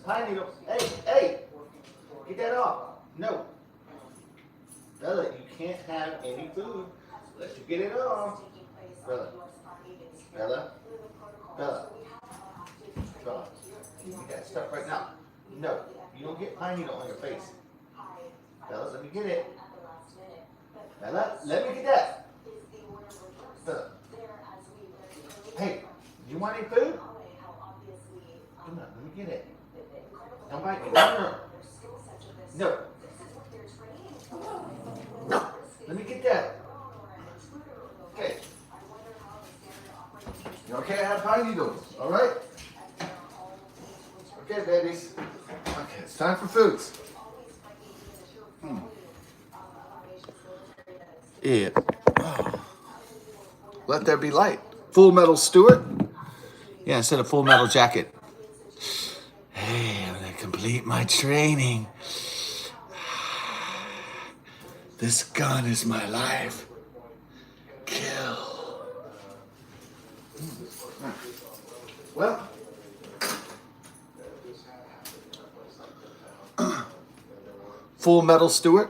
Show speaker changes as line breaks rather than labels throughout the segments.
pine needle. Hey, hey, get that off. No. Bella, you can't have any food unless you get it off. Bella, Bella, Bella, Bella, you get that stuff right now. No, you don't get pine needle on your face. Bella, let me get it. Bella, let me get that. Bella. Hey, do you want any food? Come on, let me get it. Don't bite me. No. No. No. Let me get that. Okay. You okay? I have pine needles. All right? Okay, babies. Okay, it's time for foods. Yeah. Oh. Let there be light. Full Metal Stewart. Yeah, instead of Full Metal Jacket. Hey, I'm gonna complete my training. This gun is my life. Kill. Well, Full Metal Stewart.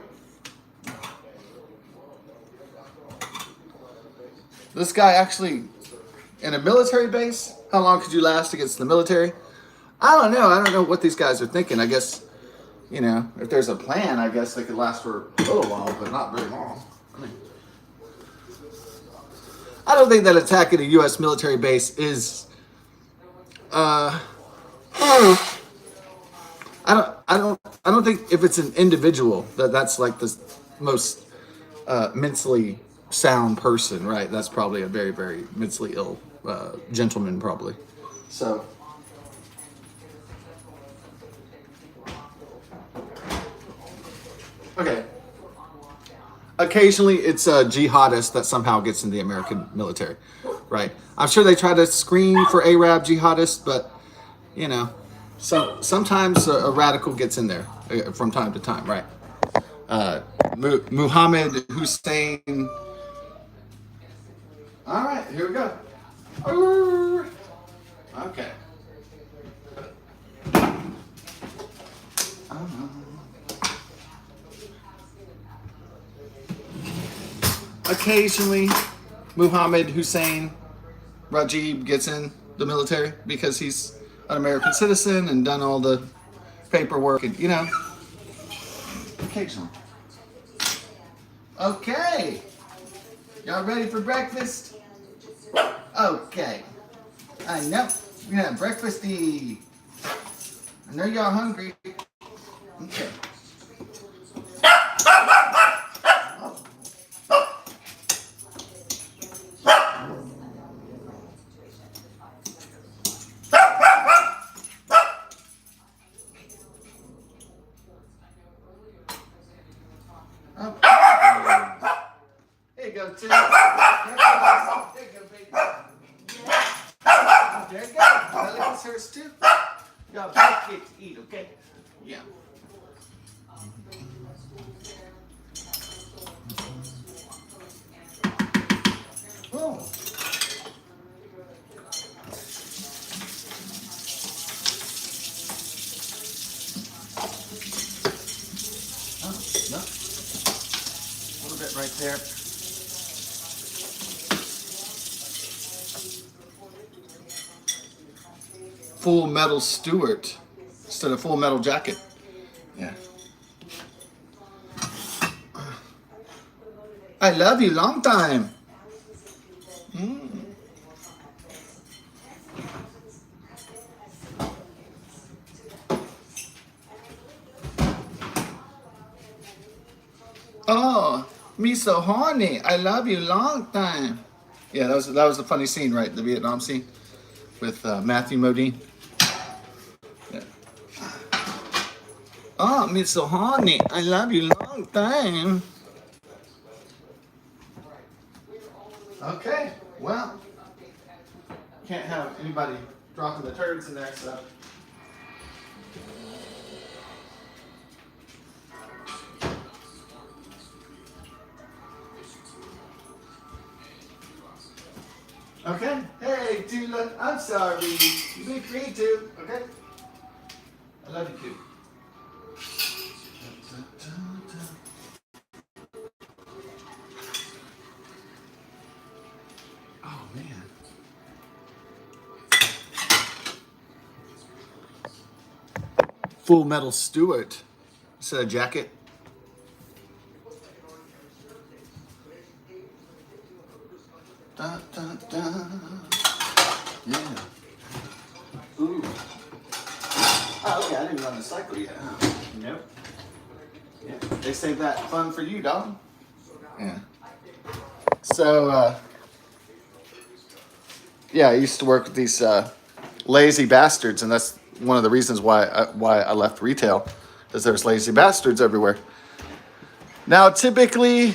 This guy actually in a military base. How long could you last against the military? I don't know. I don't know what these guys are thinking. I guess, you know, if there's a plan, I guess they could last for a little while, but not very long. I don't think that attacking a U.S. military base is. I don't think if it's an individual that's like the most mentally sound person, right? That's probably a very, very mentally ill gentleman, probably. So. Okay. Occasionally, it's a jihadist that somehow gets in the American military, right? I'm sure they try to screen for Arab jihadists, but, you know, sometimes a radical gets in there from time to time, right? Muhammad Hussein. All right, here we go. Okay. Occasionally, Muhammad Hussein Rajib gets in the military because he's an American citizen and done all the paperwork and, you know, occasionally. Okay. Y'all ready for breakfast? Okay. I know. We're gonna have breakfasty. I know y'all hungry. Okay. Here you go, Tim. There you go, baby. There you go. Belly was hers too. You got a big kid to eat, okay? Yeah. Oh. No. A little bit right there. Full Metal Stewart instead of Full Metal Jacket. Yeah. I love you long time. Oh, me so horny. I love you long time. Yeah, that was a funny scene, right? The Vietnam scene with Matthew Modine. Yeah. Oh, me so horny. I love you long time. Okay, well, can't have anybody dropping the turds in there, so. Okay. Hey, Tula, I'm sorry. You be free too, okay? I love you too. Oh man. Full Metal Stewart. Is that a jacket? Dun, dun, dun. Yeah. Ooh. Oh, okay. I didn't run the cycle yet. Nope. Yeah. They saved that fun for you, dog. Yeah. So, yeah, I used to work with these lazy bastards, and that's one of the reasons why I left retail, is there's lazy bastards everywhere. Now, typically,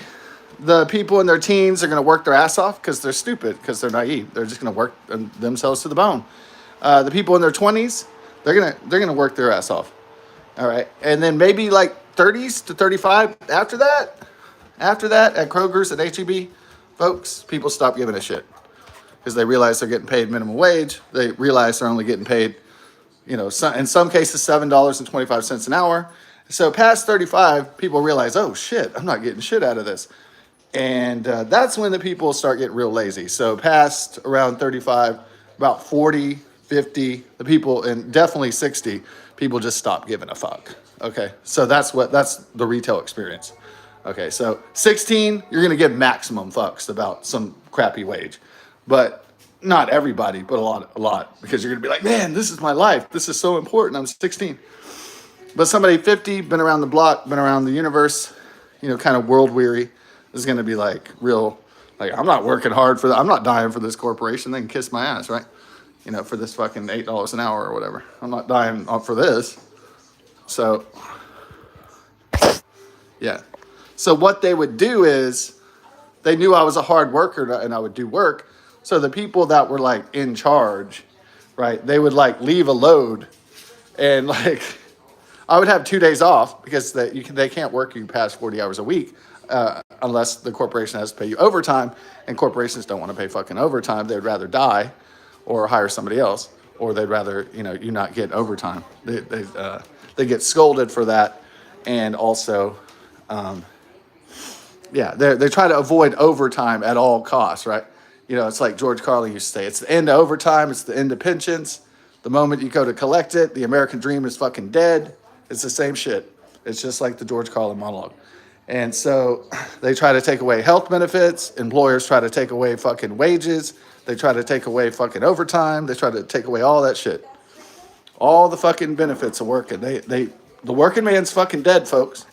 the people in their teens are going to work their ass off because they're stupid, because they're naive. They're just going to work themselves to the bone. The people in their 20s, they're gonna work their ass off. All right, and then maybe like 30s to 35 after that. After that, at Kroger's and HEB, folks, people stop giving a shit because they realize they're getting paid minimum wage. They realize they're only getting paid, in some cases, $7.25 an hour. So past 35, people realize, oh shit, I'm not getting shit out of this. And that's when the people start getting real lazy. So past around 35, about 40, 50, the people, and definitely 60, people just stop giving a fuck. Okay, so that's the retail experience. Okay, so 16, you're gonna give maximum fucks about some crappy wage, but not everybody, but a lot, because you're gonna be like, man, this is my life. This is so important. I'm 16. But somebody 50, been around the block, been around the universe, kind of world weary, is going to be like real, like, I'm not working hard for that. I'm not dying for this corporation. They can kiss my ass, right? For this fucking $8 an hour or whatever. I'm not dying for this. So, yeah. So what they would do is they knew I was a hard worker and I would do work. So the people that were like in charge, right, they would like leave a load and like, I would have 2 days off because they can't work you past 40 hours a week unless the corporation has to pay you overtime, and corporations don't want to pay fucking overtime. They'd rather die or hire somebody else, or they'd rather you not get overtime. They get scolded for that, and also, they try to avoid overtime at all costs, right? It's like George Carlin used to say, it's the end of overtime, it's the end of pensions. The moment you go to collect it, the American dream is fucking dead. It's the same shit. It's just like the George Carlin monologue. And so they try to take away health benefits. Employers try to take away fucking wages. They try to take away fucking overtime. They try to take away all that shit. All the fucking benefits of working. The working man's fucking dead, folks.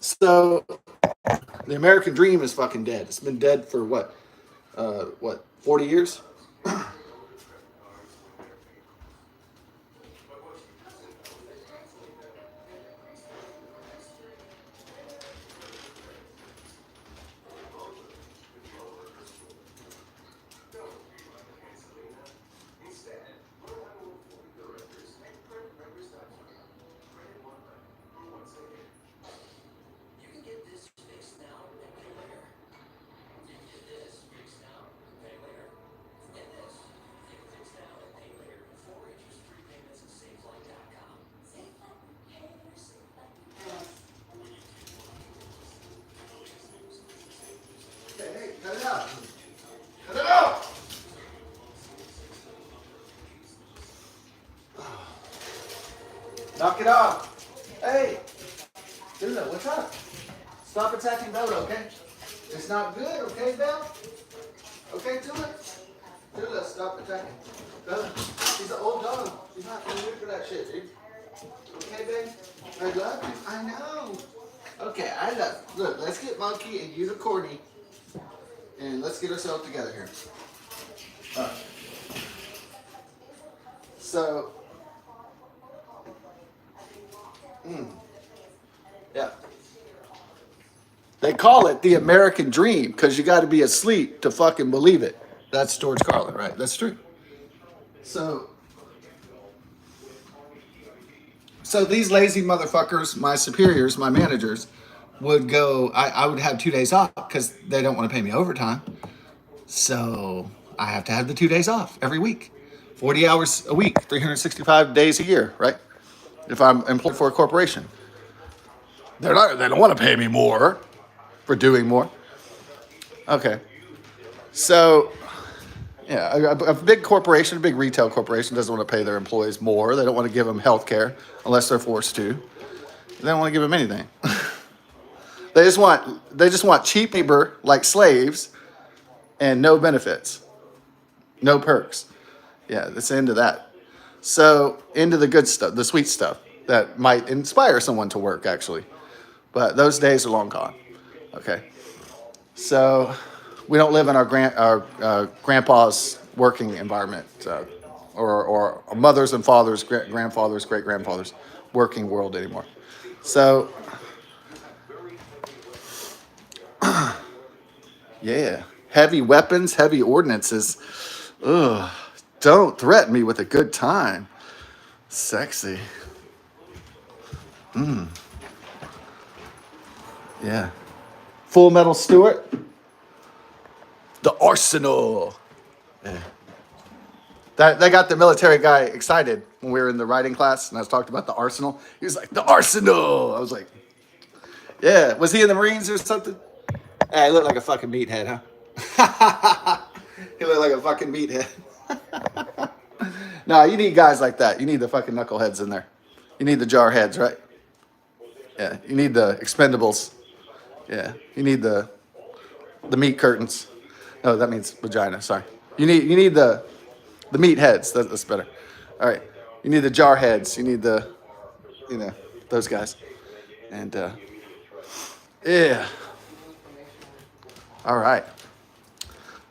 So the American dream is fucking dead. It's been dead for what, 40 years? Hey, cut it out. Cut it out. Knock it off. Hey, Dula, what's up? Stop attacking Bella, okay? It's not good, okay, Bella? Okay, Dula? Dula, stop attacking. Bella, she's an old dog. She's not in the mood for that shit, dude. Okay, babe? I love you. I know. Okay, I love you. Look, let's get Monkey and Unicorny, and let's get ourselves together here. All right. So, yeah. They call it the American dream because you got to be asleep to fucking believe it. That's George Carlin, right? That's true. So these lazy motherfuckers, my superiors, my managers, would go, I would have 2 days off because they don't want to pay me overtime. So I have to have the 2 days off every week. 40 hours a week, 365 days a year, right?
if I'm employed for a corporation. They don't want to pay me more for doing more. Okay. So, yeah, a big corporation, a big retail corporation doesn't want to pay their employees more. They don't want to give them health care unless they're forced to. They don't want to give them anything. They just want cheap labor like slaves and no benefits, no perks. Yeah, that's into that. So into the good stuff, the sweet stuff that might inspire someone to work actually. But those days are long gone. Okay. So we don't live in our grandpa's working environment, or mothers and fathers, grandfathers, great grandfathers, working world anymore. So yeah, heavy weapons, heavy ordinances. Ugh, don't threaten me with a good time. Sexy. Yeah. Full Metal Stewart. The Arsenal. Yeah. That got the military guy excited when we were in the writing class and I was talking about the Arsenal. He was like, the Arsenal. I was like, yeah. Was he in the Marines or something? Hey, he looked like a fucking meathead, huh? He looked like a fucking meathead. No, you need guys like that. You need the fucking knuckleheads in there. You need the jarheads, right? Yeah. You need the expendables. Yeah. You need the meat curtains. No, that means vagina. Sorry. You need the meat heads. That's better. All right. You need the jar heads. You need those guys. And yeah. All right.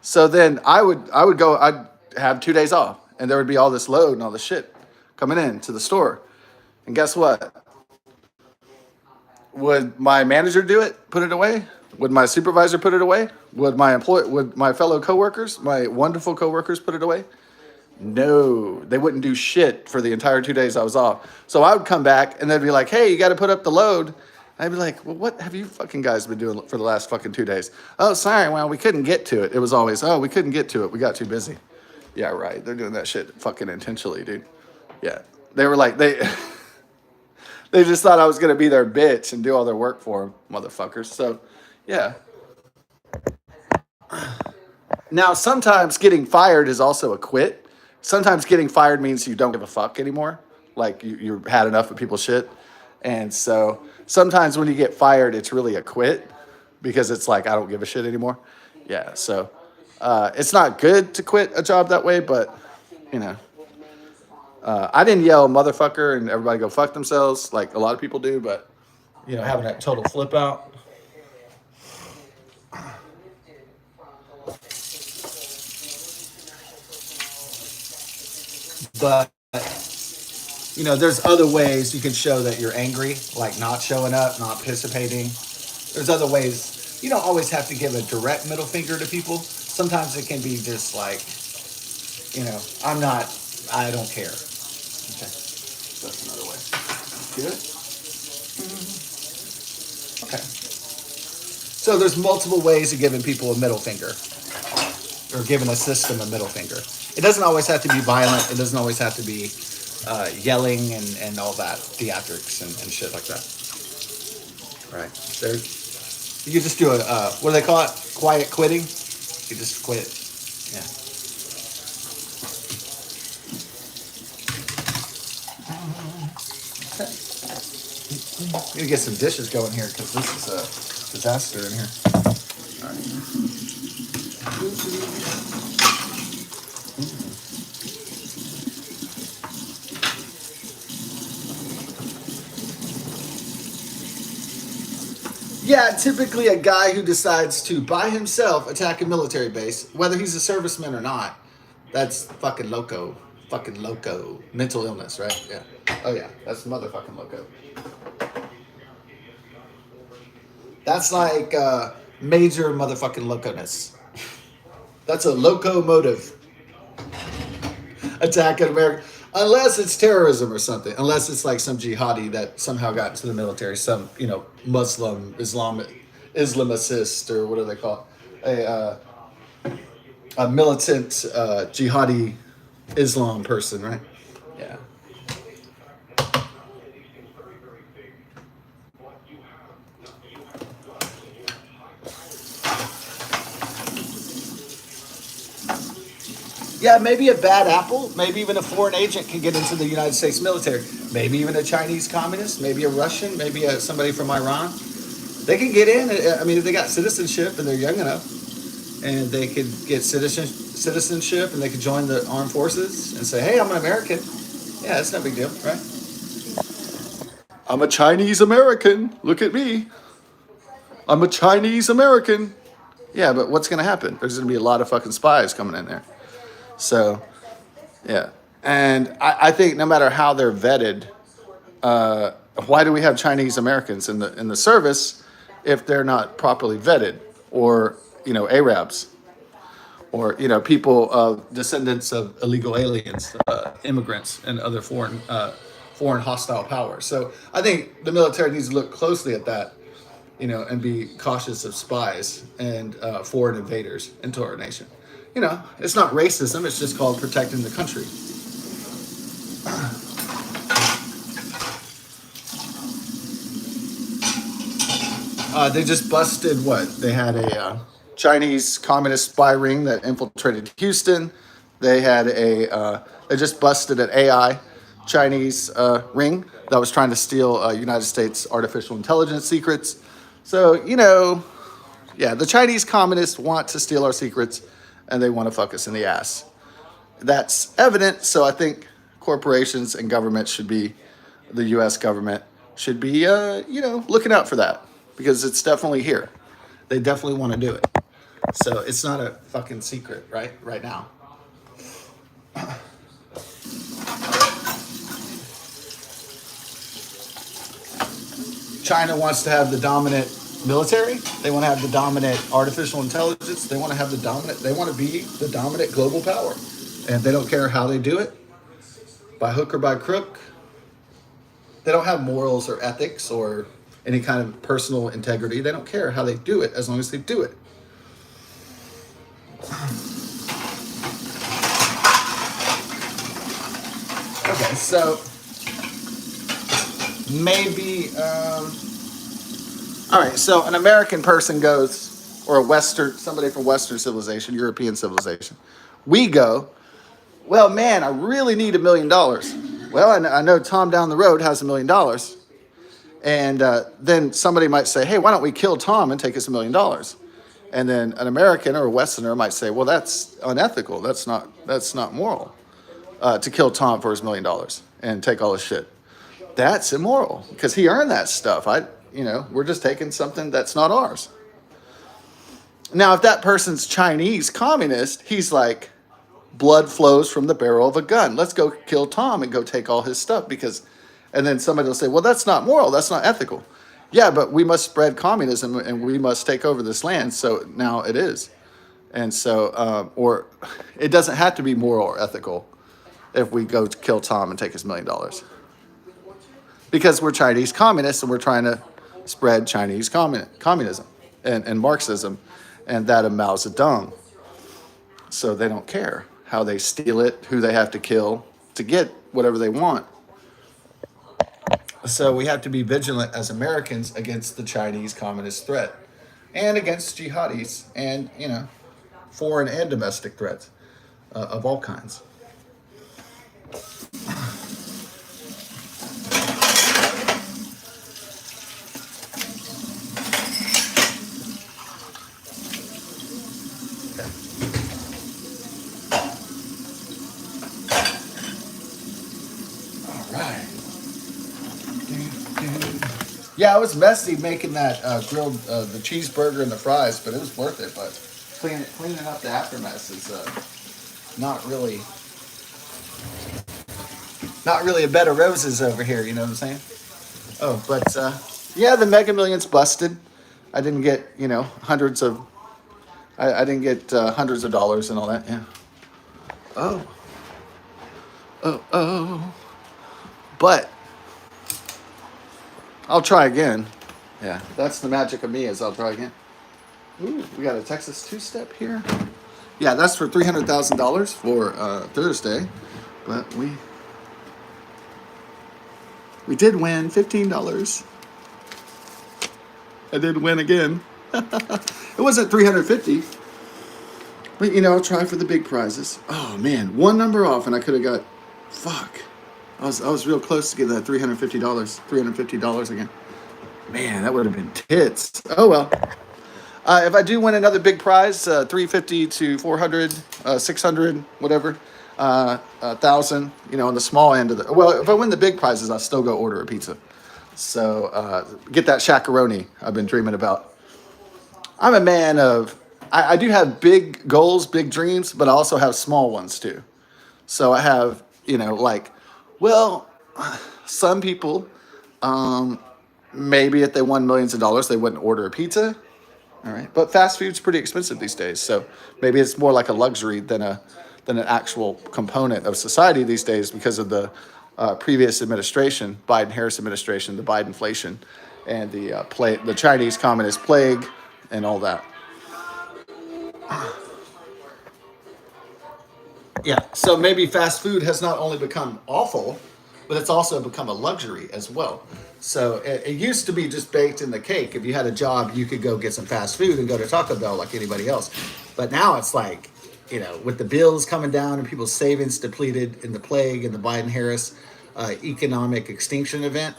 So then I'd have 2 days off, and there would be all this load and all this shit coming in to the store. And guess what? Would my manager do it? Put it away? Would my supervisor put it away? Would my fellow coworkers, my wonderful coworkers, put it away? No, they wouldn't do shit for the entire 2 days I was off. So I would come back and they'd be like, "Hey, you got to put up the load." I'd be like, "Well, what have you fucking guys been doing for the last fucking 2 days?" "Oh, sorry, well, we couldn't get to it." It was always, "Oh, we couldn't get to it. We got too busy." Yeah, right. They're doing that shit fucking intentionally, dude. Yeah, they were like they just thought I was gonna be their bitch and do all their work for them, motherfuckers. So, yeah. Now, sometimes getting fired is also a quit. Sometimes getting fired means you don't give a fuck anymore. Like you had enough of people's shit. And so sometimes when you get fired, it's really a quit because it's like, I don't give a shit anymore. Yeah. So it's not good to quit a job that way, but, you know, I didn't yell motherfucker and everybody go fuck themselves like a lot of people do, but, having that total flip out. But there's other ways you can show that you're angry, like not showing up, not participating. There's other ways. You don't always have to give a direct middle finger to people. Sometimes it can be just like, I don't care. Okay, that's another way. Good? Okay. So there's multiple ways of giving people a middle finger or giving a system a middle finger. It doesn't always have to be violent. It doesn't always have to be yelling and all that, theatrics and shit like that. Right. There, you could just do what do they call it? Quiet quitting. You just quit. Yeah. I'm gonna get some dishes going here because this is a disaster in here. All right. Yeah, typically a guy who decides to, by himself, attack a military base, whether he's a serviceman or not, that's fucking loco. Fucking loco. Mental illness, right? Yeah. Oh, yeah. That's motherfucking loco. That's like major motherfucking loconess. That's a locomotive. Attack an American. Unless it's terrorism or something. Unless it's like some jihadi that somehow got into the military. Some, Muslim, Islamicist, or what do they call it? A militant jihadi Islam person, right? Yeah. Yeah, maybe a bad apple, maybe even a foreign agent can get into the United States military. Maybe even a Chinese communist, maybe a Russian, maybe somebody from Iran. They can get in. I mean, if they got citizenship and they're young enough, and they could get citizenship, and they could join the armed forces and say, "Hey, I'm an American." Yeah, it's no big deal, right? I'm a Chinese American. Look at me. I'm a Chinese American. Yeah, but what's going to happen? There's going to be a lot of fucking spies coming in there. So, yeah. And I think no matter how they're vetted, why do we have Chinese Americans in the service if they're not properly vetted, or Arabs, or people descendants of illegal aliens, immigrants, and other foreign hostile powers. So I think the military needs to look closely at that, and be cautious of spies and foreign invaders into our nation. It's not racism; it's just called protecting the country. They just busted what? They had a Chinese communist spy ring that infiltrated Houston. They had they just busted an AI Chinese ring that was trying to steal United States artificial intelligence secrets. So, yeah, the Chinese communists want to steal our secrets, and they want to fuck us in the ass. That's evident, so I think corporations and government the U.S. government should be, looking out for that, because it's definitely here. They definitely want to do it. So it's not a fucking secret, right now. China wants to have the dominant military. They want to have the dominant artificial intelligence. They want to have they want to be the dominant global power. And they don't care how they do it, by hook or by crook. They don't have morals or ethics or any kind of personal integrity. They don't care how they do it as long as they do it. Okay, so maybe, all right, so an American person goes, or somebody from Western civilization, European civilization. We go, well, man, I really need $1 million. Well, I know Tom down the road has $1 million. And then somebody might say, hey, why don't we kill Tom and take his $1 million? And then an American or a Westerner might say, well, that's unethical. That's not moral to kill Tom for his $1 million and take all his shit. That's immoral because he earned that stuff. We're just taking something that's not ours. Now, if that person's Chinese communist, he's like, blood flows from the barrel of a gun. Let's go kill Tom and go take all his stuff and then somebody will say, well, that's not moral. That's not ethical. Yeah, but we must spread communism and we must take over this land. So now it is. And so, or it doesn't have to be moral or ethical if we go to kill Tom and take his $1 million. Because we're Chinese communists and we're trying to spread Chinese communism and Marxism and that of Mao Zedong. So they don't care how they steal it, who they have to kill to get whatever they want. So we have to be vigilant as Americans against the Chinese communist threat and against jihadis and, foreign and domestic threats of all kinds. Yeah, it was messy making that grilled, the cheeseburger and the fries, but it was worth it. But cleaning up the aftermath is not really a bed of roses over here. You know what I'm saying? Oh, but yeah, the Mega Millions busted. I didn't get hundreds of. I didn't get hundreds of dollars and all that. Yeah. Oh. But I'll try again. Yeah, that's the magic of me is I'll try again. Ooh, we got a Texas two-step here. Yeah, that's for $300,000 for Thursday. But we did win $15. I did win again. It wasn't $350. But I'll try for the big prizes. Oh man, one number off, and I could have got. Fuck. I was real close to getting that $350. $350 again. Man, that would have been tits. Oh well. If I do win another big prize, 350 to 400, 600, whatever, 1,000, on the small end of the. Well, if I win the big prizes, I'll still go order a pizza. So get that shakaroni I've been dreaming about. I'm a man of. I do have big goals, big dreams, but I also have small ones too. So I have, well, some people, maybe if they won millions of dollars, they wouldn't order a pizza. All right, but fast food's pretty expensive these days, so maybe it's more like a luxury than an actual component of society these days because of the previous administration, Biden-Harris administration, the Bidenflation, and the Chinese Communist plague, and all that. Yeah, so maybe fast food has not only become awful, but it's also become a luxury as well. So it used to be just baked in the cake. If you had a job, you could go get some fast food and go to Taco Bell like anybody else. But now it's like, with the bills coming down and people's savings depleted in the plague and the Biden-Harris economic extinction event,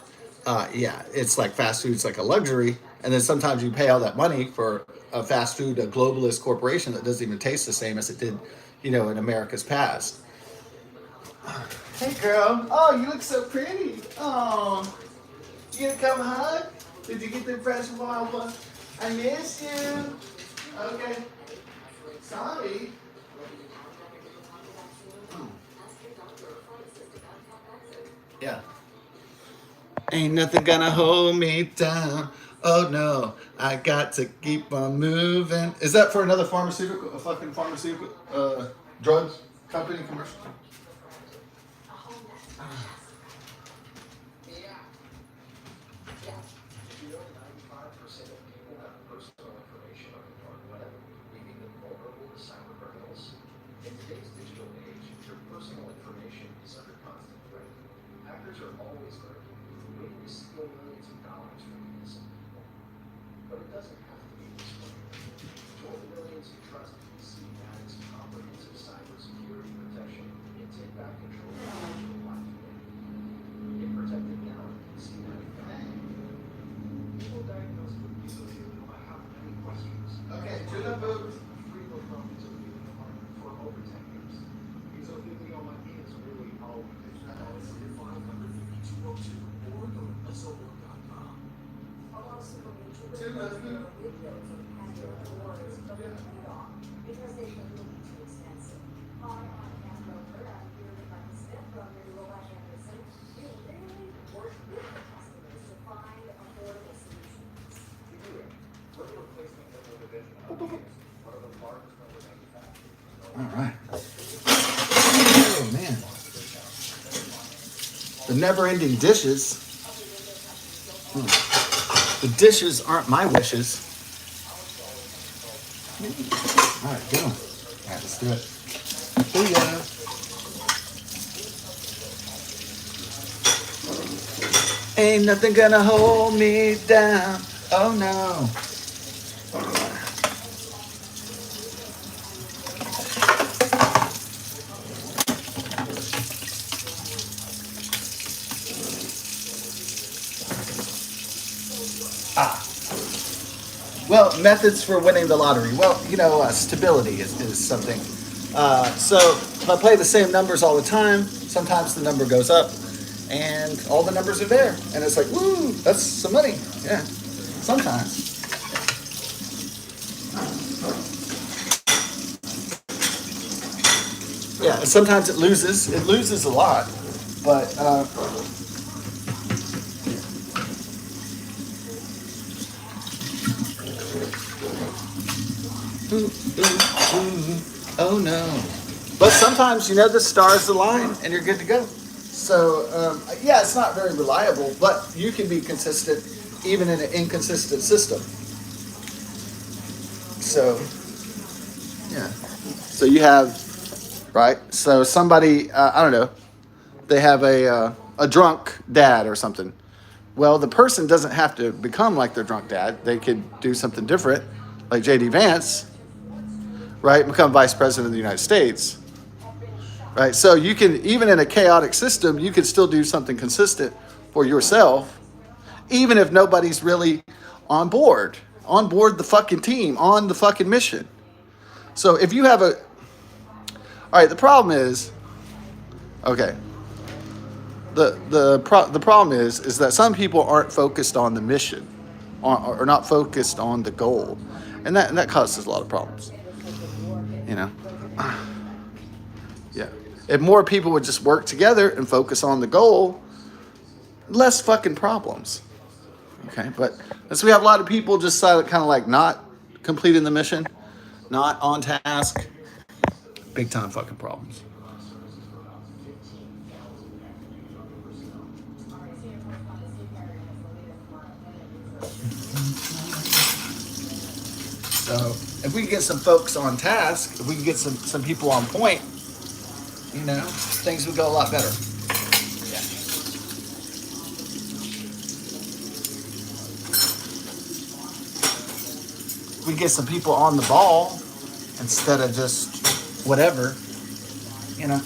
yeah, it's like fast food's like a luxury. And then sometimes you pay all that money for a fast food, a globalist corporation that doesn't even taste the same as it did, in America's past. Hey, girl. Oh, you look so pretty. Oh, you gonna come hug? Did you get the fresh waffle? I miss you. Okay. Sorry. Yeah. Ain't nothing gonna hold me down. Oh no, I got to keep on moving. Is that for another pharmaceutical, a fucking pharmaceutical, drug company commercial? Okay, to the booth. All right. Oh man, the never-ending dishes. The dishes aren't my wishes. All right, go. All right, let's do it. See ya. Ain't nothing gonna hold me down. Oh no. Well, methods for winning the lottery. Well, stability is something. So if I play the same numbers all the time, sometimes the number goes up and all the numbers are there. And it's like, woo, that's some money. Yeah, sometimes. Yeah, and sometimes it loses a lot. But oh no. But sometimes, the stars align and you're good to go. So, yeah, it's not very reliable, but you can be consistent even in an inconsistent system. So, yeah. So you have, right? So somebody, I don't know, they have a drunk dad or something. Well, the person doesn't have to become like their drunk dad. They could do something different, like J.D. Vance. right, and become vice president of the United States, right? So you can, even in a chaotic system, you can still do something consistent for yourself, even if nobody's really on board the fucking team, on the fucking mission. So if you have a, all right, the problem is, okay, the problem is that some people aren't focused on the mission, or not focused on the goal, and that causes a lot of problems. You know, yeah. If more people would just work together and focus on the goal, less fucking problems. Okay, but as we have a lot of people just kind of like not completing the mission, not on task, big time fucking problems. So if we can get some folks on task, if we can get some people on point, you know, things would go a lot better. Yeah. If we get some people on the ball instead of just whatever, you know.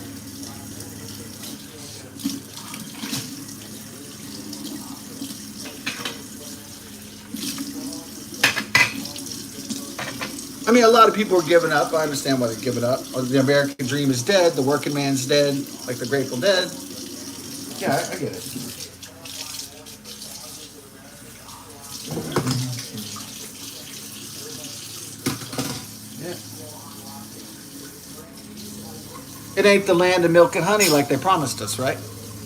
I mean, a lot of people are giving up. I understand why they're giving up. The American dream is dead. The working man's dead, like the Grateful Dead. Yeah, I get it. Yeah. It ain't the land of milk and honey like they promised us, right?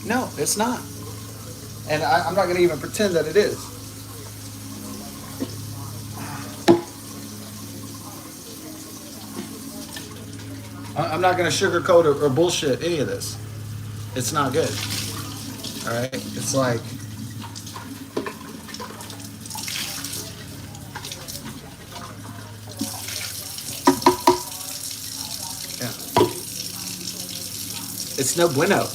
No, it's not. And I'm not going to even pretend that it is. I'm not going to sugarcoat or bullshit any of this. It's not good. All right? It's like, yeah. It's no bueno.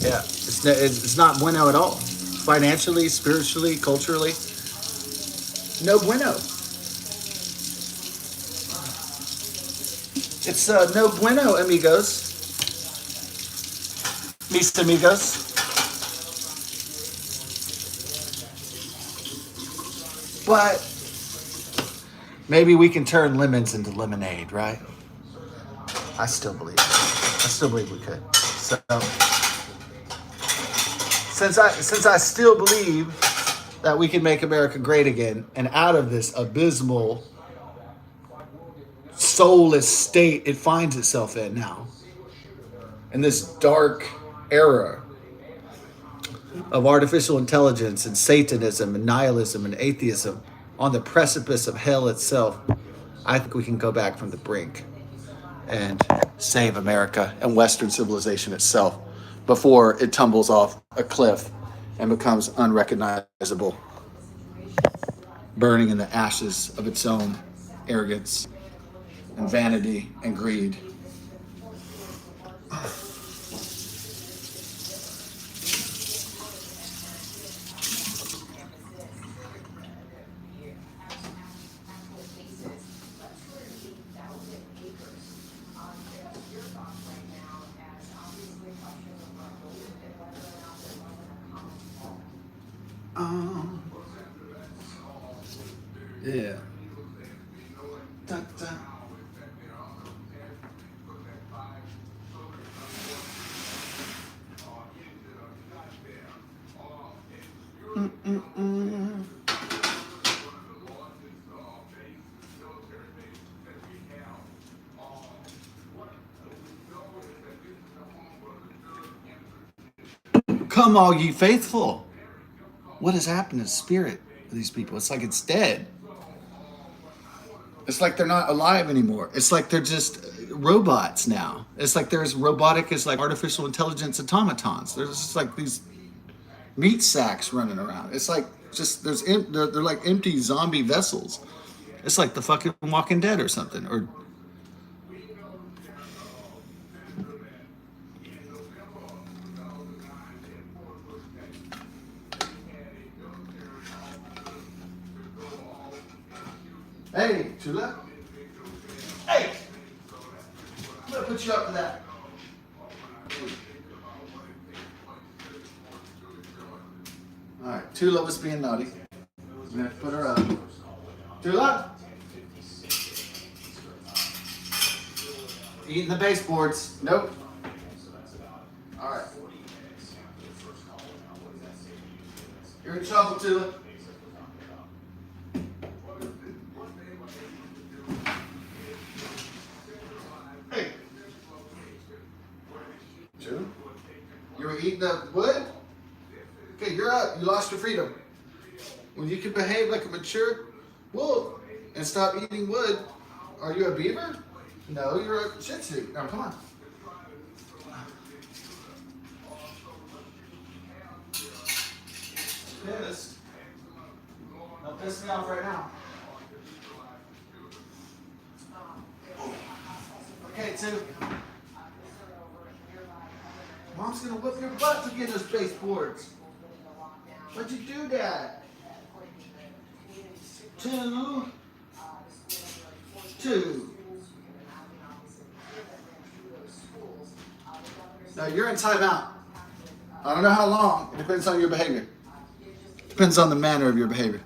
Yeah. It's not bueno at all. Financially, spiritually, culturally. No bueno. It's no bueno, amigos. Mis amigos. But maybe we can turn lemons into lemonade, right? I still believe it. I still believe we could. So since I still believe that we can make America great again, and out of this abysmal, soulless state it finds itself in now, in this dark era of artificial intelligence and Satanism and nihilism and atheism, on the precipice of hell itself, I think we can go back from the brink and save America and Western civilization itself before it tumbles off a cliff and becomes unrecognizable, burning in the ashes of its own arrogance and vanity and greed. Yeah. Dun, dun. Come, all ye faithful. What has happened to the spirit of these people? It's like it's dead. It's like they're not alive anymore. It's like they're just robots now. It's like they're as robotic as like artificial intelligence automatons. There's just like these meat sacks running around. It's like just they're like empty zombie vessels. It's like the fucking Walking Dead or something. Or hey, chula. put you up to that. All right, Tula was being naughty. I'm gonna have to put her up. Tula? Eating the baseboards. Nope. All right. You're in trouble, Tula. Hey. Tula? You were eating the wood? Okay, you're up. You lost your freedom. When you can behave like a mature wolf and stop eating wood, are you a beaver? No, you're a Shih Tzu. Now, come on. Pissed. Don't piss me off right now. Okay, Two. Mom's gonna whip your butt to get those baseboards. Why'd you do that? Two. No, you're in timeout. I don't know how long. It depends on your behavior. Depends on the manner of your behavior.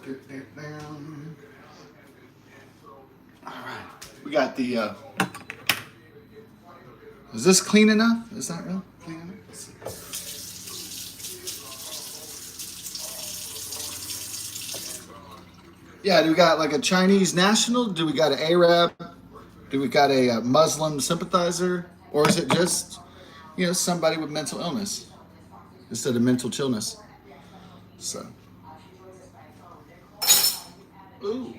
Get it down. All right. We got the. Is this clean enough? Is that real clean enough? Yeah. Do we got like a Chinese national? Do we got an Arab? Do we got a Muslim sympathizer? Or is it just, somebody with mental illness instead of mental chillness? So. Ooh.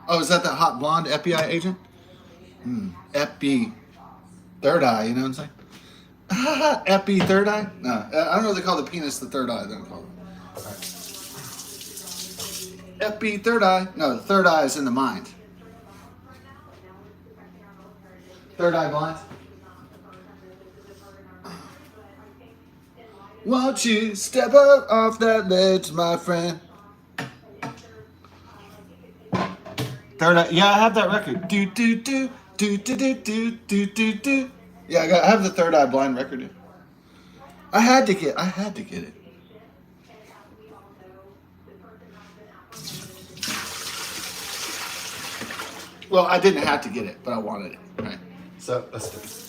Oh, is that hot blonde FBI agent? Epi. Third eye, you know what I'm saying? Epi third eye? No, I don't know if they call the penis the third eye. They don't call it. Right. Epi third eye. No, the third eye is in the mind. Third eye blind. Won't you step up off that ledge, my friend? Third eye. Yeah, I have that record. Do do do do do do do do do do. Yeah, I have the Third Eye Blind record. I had to get it. Well, I didn't have to get it, but I wanted it. Right. So let's do it.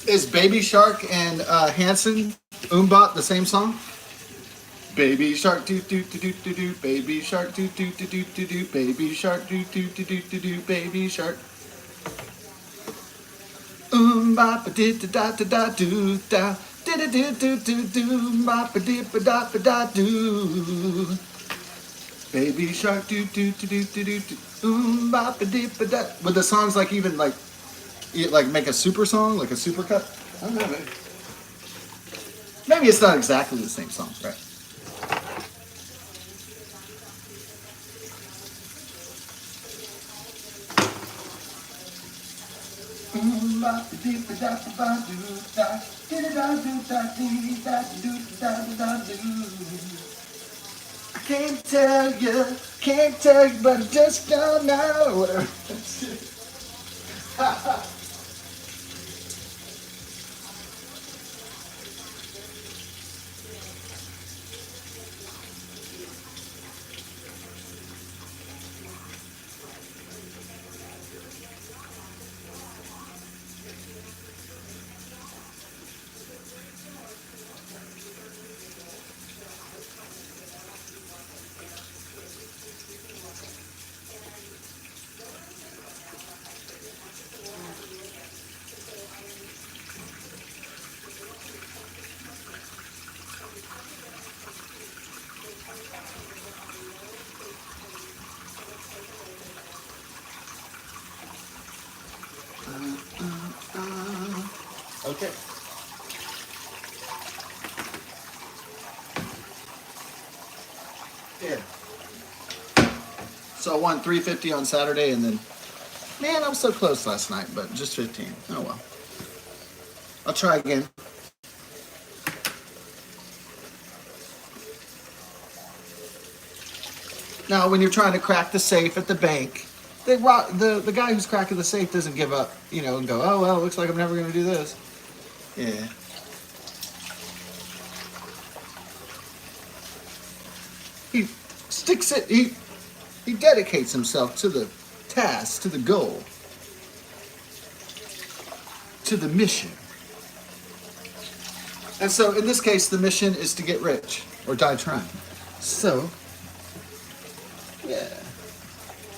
Is Baby Shark and Hanson Umbot the same song? Baby Shark do do do do do do. Baby Shark do do do do do do. Baby Shark do do do do do do. Baby Shark. Ba did da da da da do da. Do. Baby shark do do do do do do do. Ba-ba-dee-ba-da. But the songs like even like make a super song, like a super cut. I don't know. Maybe it's not exactly the same song, right? I can't tell you, but I just don't know. Whatever. Okay. Yeah. So I won 350 on Saturday, and then, man, I was so close last night, but just 15. Oh well. I'll try again. Now, when you're trying to crack the safe at the bank, the guy who's cracking the safe doesn't give up, and go, oh well, looks like I'm never going to do this. Yeah. He sticks it. He dedicates himself to the task, to the goal, to the mission. And so, in this case, the mission is to get rich or die trying. So, yeah.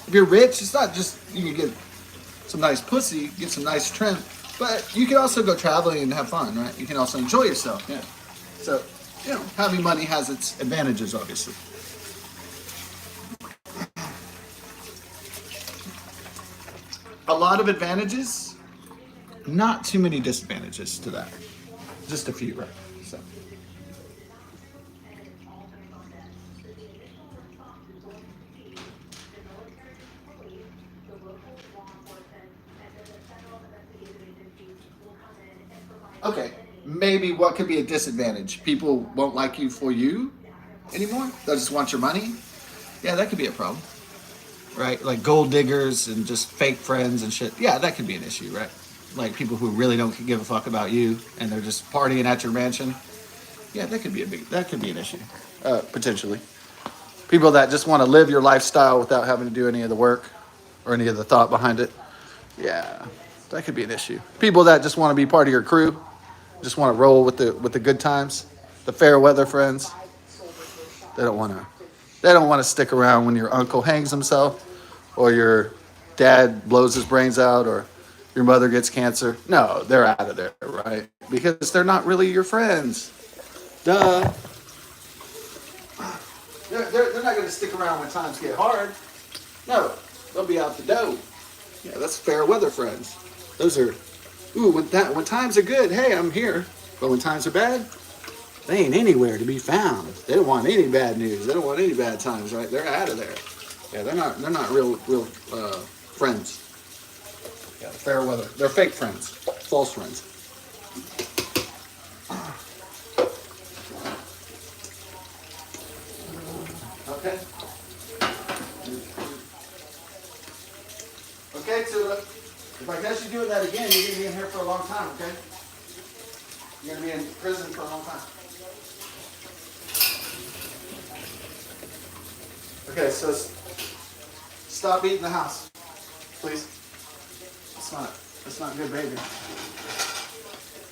If you're rich, it's not just you can get some nice pussy, get some nice trim, but you can also go traveling and have fun, right? You can also enjoy yourself. Yeah. So, having money has its advantages, obviously. A lot of advantages, not too many disadvantages to that. Just a few, right? So. Okay, maybe what could be a disadvantage? People won't like you for you anymore? They'll just want your money? Yeah, that could be a problem. Right? Like gold diggers and just fake friends and shit. Yeah, that could be an issue, right? Like people who really don't give a fuck about you and they're just partying at your mansion. Yeah, that could be an issue. Potentially. People that just want to live your lifestyle without having to do any of the work or any of the thought behind it. Yeah, that could be an issue. People that just want to be part of your crew, just want to roll with the good times, the fair weather friends. They don't want to. They don't want to stick around when your uncle hangs himself, or your dad blows his brains out, or your mother gets cancer. No, they're out of there, right? Because they're not really your friends. Duh. They're not going to stick around when times get hard. No, they'll be out the dough. Yeah, that's fair weather friends. Those are, when times are good, hey, I'm here. But when times are bad, they ain't anywhere to be found. They don't want any bad news. They don't want any bad times, right? They're out of there. Yeah, they're not real friends. Yeah, fair weather. They're fake friends, false friends. Okay. Okay, Tula. If I guess you doing that again, you're gonna be in here for a long time. Okay. You're gonna be in prison for a long time. Okay, so stop eating the house, please. It's not good, baby.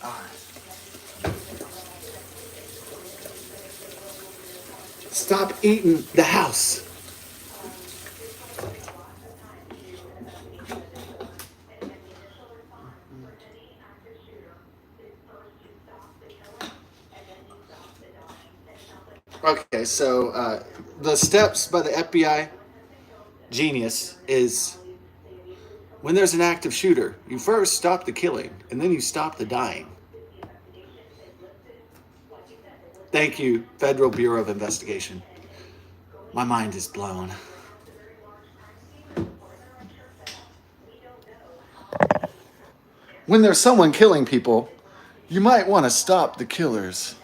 All right. Stop eating the house. Okay, so the steps by the FBI genius is when there's an active shooter, you first stop the killing and then you stop the dying. Thank you, Federal Bureau of Investigation. My mind is blown. When there's someone killing people, you might want to stop the killers.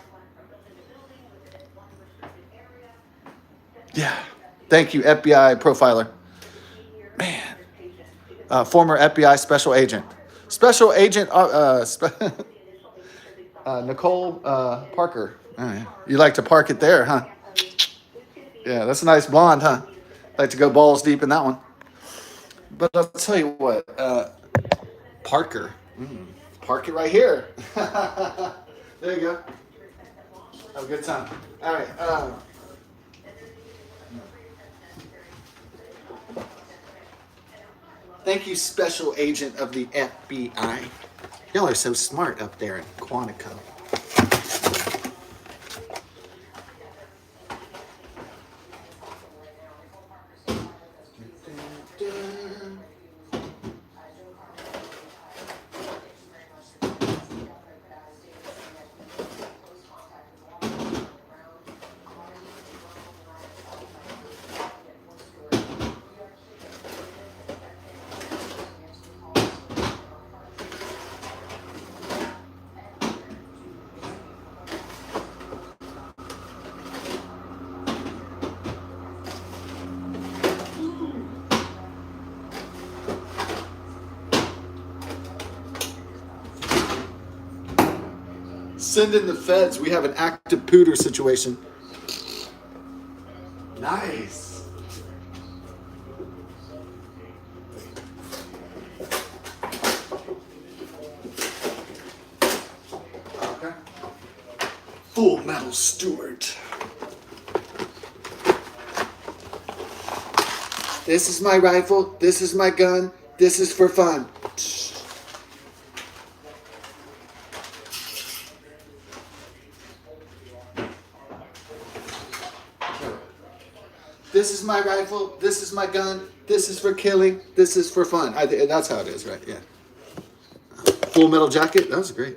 Yeah. Thank you, FBI profiler. Man. Former FBI special agent. Special agent Nicole Parker. Oh, yeah. You like to park it there, huh? Yeah, that's a nice blonde, huh? Like to go balls deep in that one. But I'll tell you what, Parker. Park it right here. There you go. Have a good time. All right. Thank you, Special Agent of the FBI. Y'all are so smart up there in Quantico. Send in the feds. We have an active pooter situation. Nice. Okay. Full Metal Stewart. This is my rifle. This is my gun. This is for fun. This is my rifle. This is my gun. This is for killing. This is for fun. That's how it is, right? Yeah. Full Metal Jacket. That was great.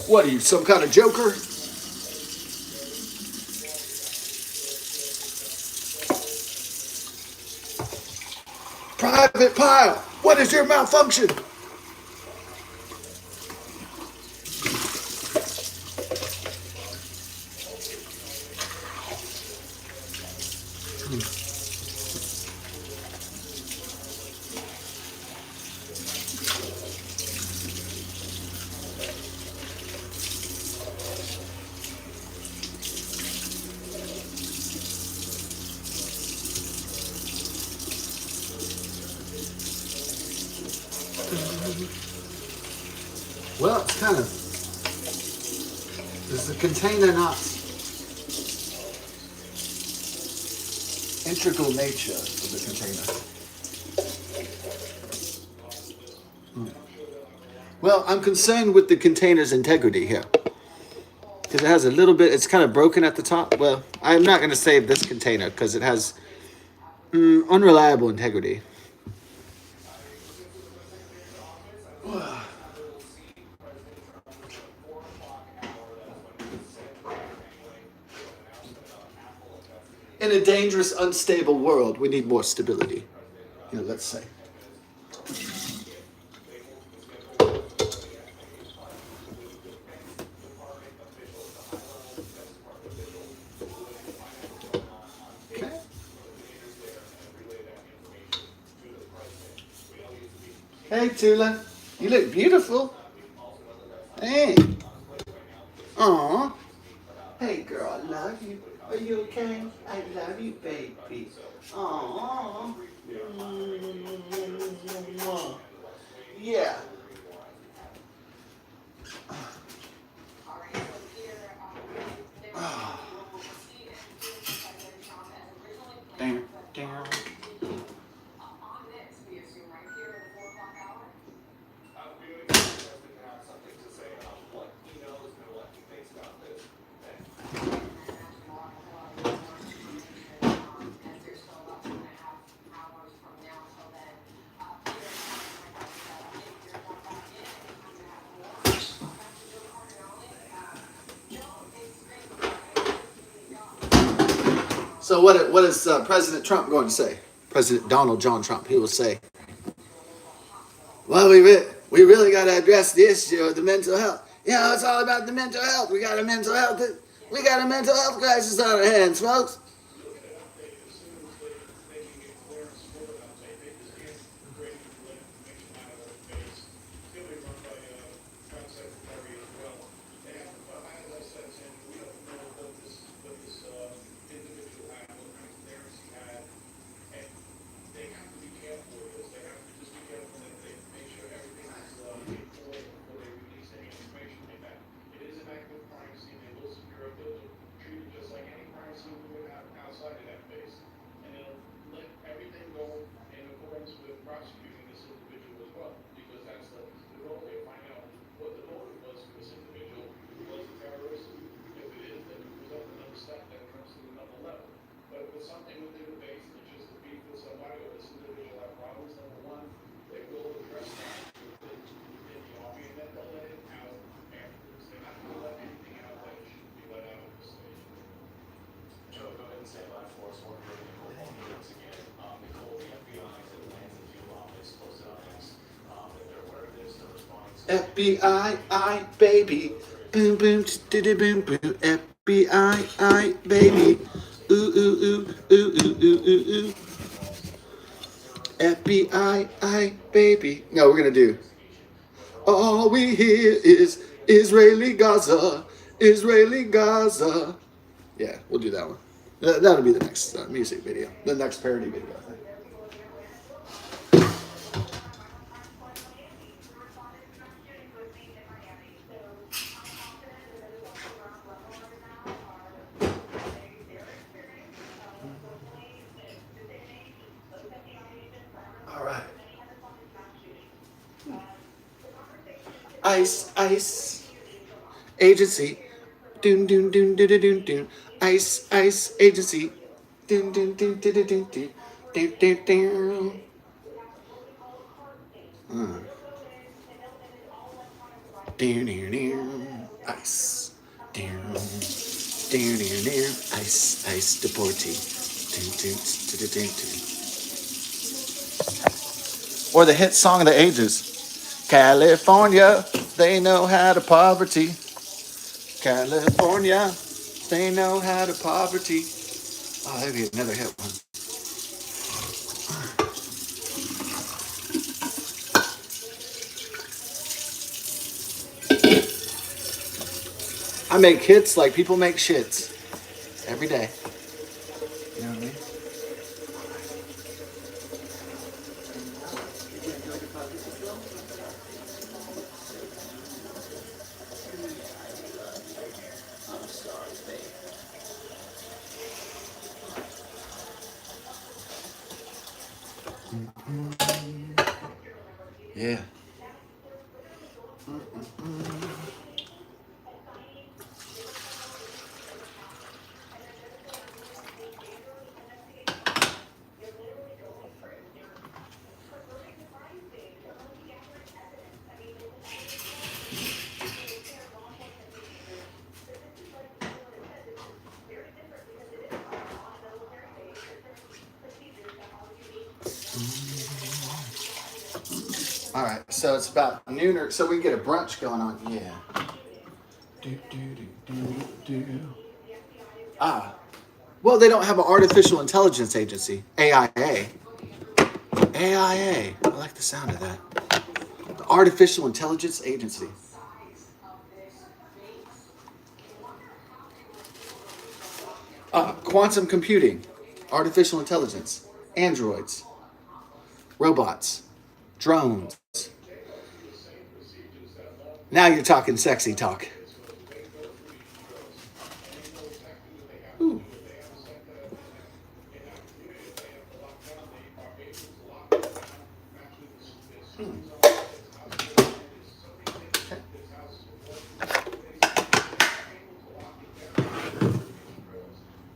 What are you, some kind of joker? Private Pile. What is your malfunction? Well, it's kind of, is the container not integral nature of the container? Well, I'm concerned with the container's integrity here. Because it has a little bit, it's kind of broken at the top. Well, I'm not going to save this container because it has unreliable integrity. In a dangerous, unstable world, we need more stability. Let's say. Okay. Hey, Tula. You look beautiful. Hey. Aw. Hey, girl, I love you. Are you okay? I love you, baby. Aww. Yeah. Damn, damn. So what is President Trump going to say? President Donald John Trump. He will say, well, we really got to address the issue of the mental health. You know, it's all about the mental health. We got a mental health crisis on our hands, folks. FBI, baby. Boom, boom, boom, boom. FBI, baby. Ooh, ooh, ooh, ooh, ooh, ooh, ooh, ooh. FBI, baby. No, we're going to do. All we hear is Israeli Gaza. Israeli Gaza. Yeah, we'll do that one. That'll be the next music video. The next parody video, I think. All right. Ice agency. Doon doon doon doon doon doon. Ice agency. Doon doon doon doon doon doon. Doon doon doon. Down down ice. Down down ice deportee. Doon doon doon doon doon. Or the hit song of the ages. California, they know how to poverty. California, they know how to poverty. Oh, that'd be another hit one. I make hits like people make shits every day. You know what I mean? Yeah. All right, so it's about noon, or so we can get a brunch going on. Yeah. Well, they don't have an artificial intelligence agency, AIA. AIA. I like the sound of that. The Artificial Intelligence Agency. Quantum computing, artificial intelligence, androids, robots, drones. Now you're talking sexy talk. Ooh.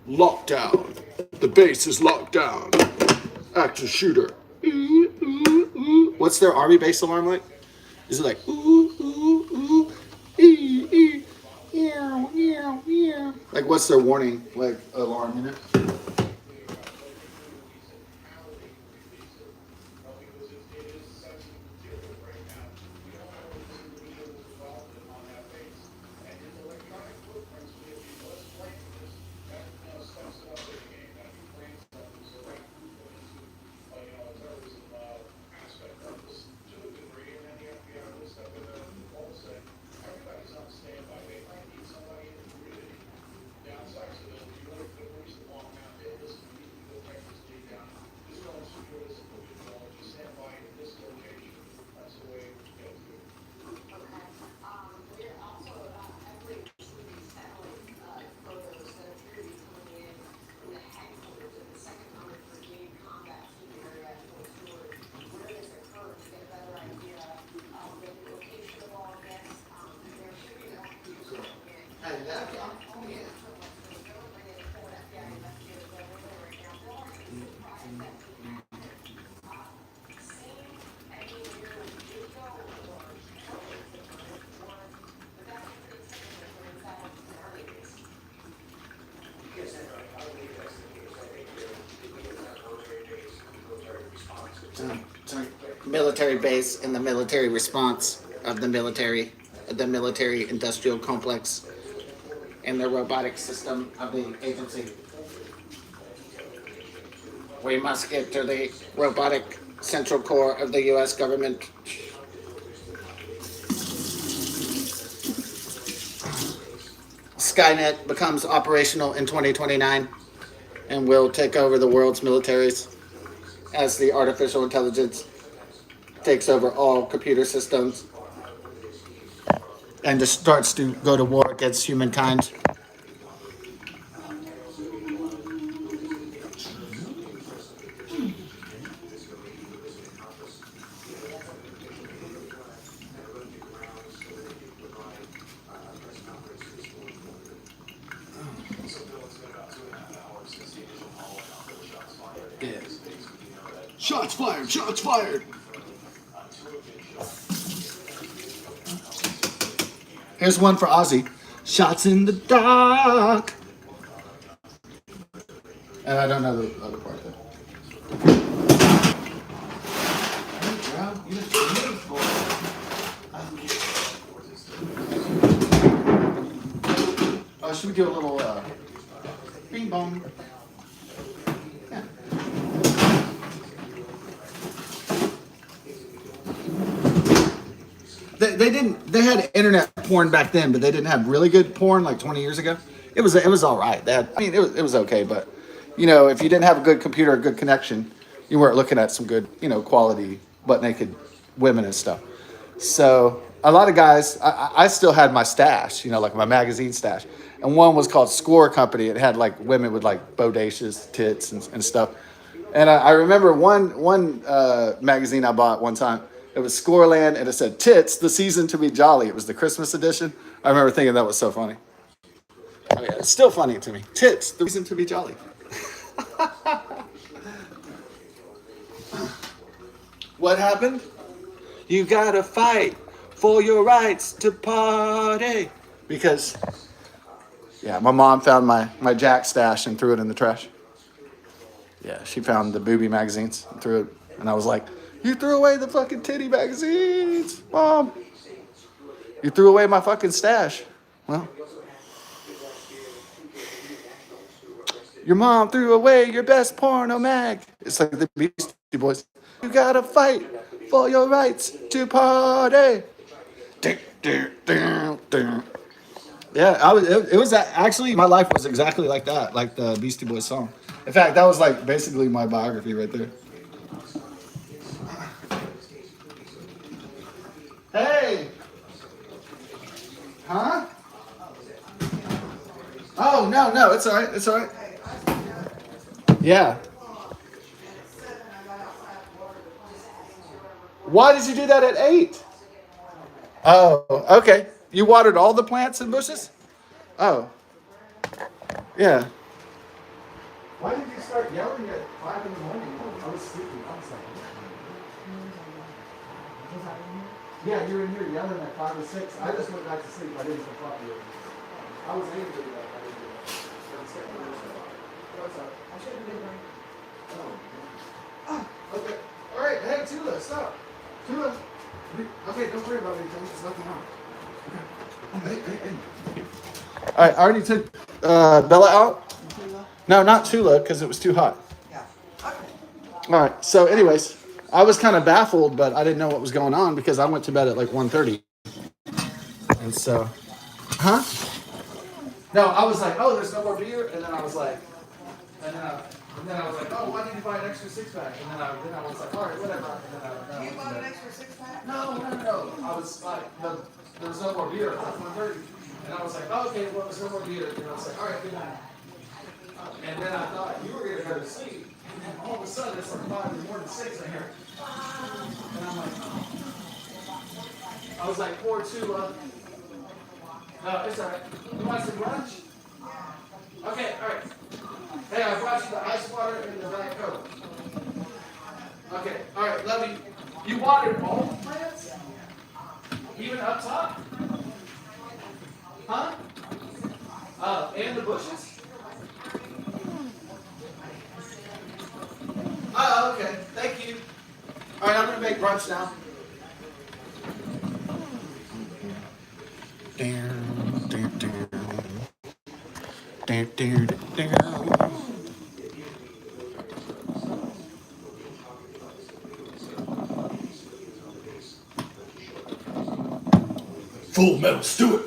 Lockdown. The base is locked down. Active shooter. What's their army base alarm like? Is it like ooh ooh ooh ee ee yeah yeah yeah? Like what's their warning like alarm? You know? It's a military base and the military response of the military industrial complex and the robotic system of the agency. We must get to the robotic central core of the U.S. government. Skynet becomes operational in 2029 and will take over the world's militaries as the artificial intelligence takes over all computer systems and just starts to go to war against humankind. Yeah. Shots fired! Shots fired! Here's one for Ozzy. Shots in the dark. And I don't know the other part there. Should we do a little bing bong? Yeah. They had internet porn back then, but they didn't have really good porn like 20 years ago. It was all right. It was okay, but you know, if you didn't have a good computer, a good connection, you weren't looking at some good, you know, quality butt naked women and stuff. So a lot of guys, I still had my stash, you know, like my magazine stash, and one was called Score Company. It had like women with like bodacious tits and stuff. And I remember one magazine I bought one time. It was Scoreland, and it said "Tits, the season to be jolly." It was the Christmas edition. I remember thinking that was so funny. Oh yeah, it's still funny to me. Tits, the reason to be jolly. What happened? You gotta fight for your rights to party. Because, yeah, my mom found my Jack stash and threw it in the trash. Yeah, she found the booby magazines and threw it. And I was like, you threw away the fucking titty magazines, Mom. You threw away my fucking stash. Well, your mom threw away your best porno mag. It's like the Beastie Boys. You gotta fight for your rights to party. Yeah, it was actually, my life was exactly like that, like the Beastie Boys song. In fact, that was like basically my biography right there. Hey! Huh? Oh, no, it's all right, it's all right. Yeah. Why did you do that at 8? Oh, okay. You watered all the plants and bushes? Oh. Yeah. Why did you start yelling at 5 in the morning? I was sleeping. I was like, yeah, you were in here yelling at 5 or 6. I just went back to sleep. I didn't talk to you. I was angry that I didn't do that. What's up? I should have been right. Oh. Okay. All right. Hey, Tula, stop. Tula. Okay, don't worry about anything. There's nothing wrong. Hey. All right, I already took Bella out. No, not Tula, because it was too hot. Yeah. Okay. All right. So, anyways, I was kind of baffled, but I didn't know what was going on because I went to bed at like 1:30. And so, huh? No, I was like, oh, there's no more beer, and then I was like, and then I was like, oh, why did you buy an extra 6-pack? And then I was like, all right, whatever. And then
You bought an extra 6-pack?
No. I was like, there was no more beer at 1:30. And I was like, oh, okay, well, there's no more beer. And I was like, all right, good night. And then I thought you were going to go to sleep. And then all of a sudden, it's like 5 in the morning, 6 in here. And I'm like, oh. I was like, pour 2. No, it's all right. You want some lunch? Okay, all right. Hey, I brought you the ice water and the Diet Coke. Okay, all right, love you. You watered all the plants? Even up top? Huh? And the bushes? Oh, okay. Thank you. All right, I'm gonna make brunch now. Full Metal Stewart.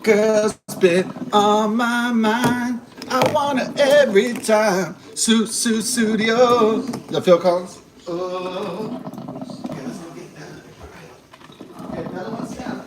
Girl's been on my mind. I want her every time. Studio. The Phil Collins. Oh. Okay, let's go get that. All right. Okay, another one's down.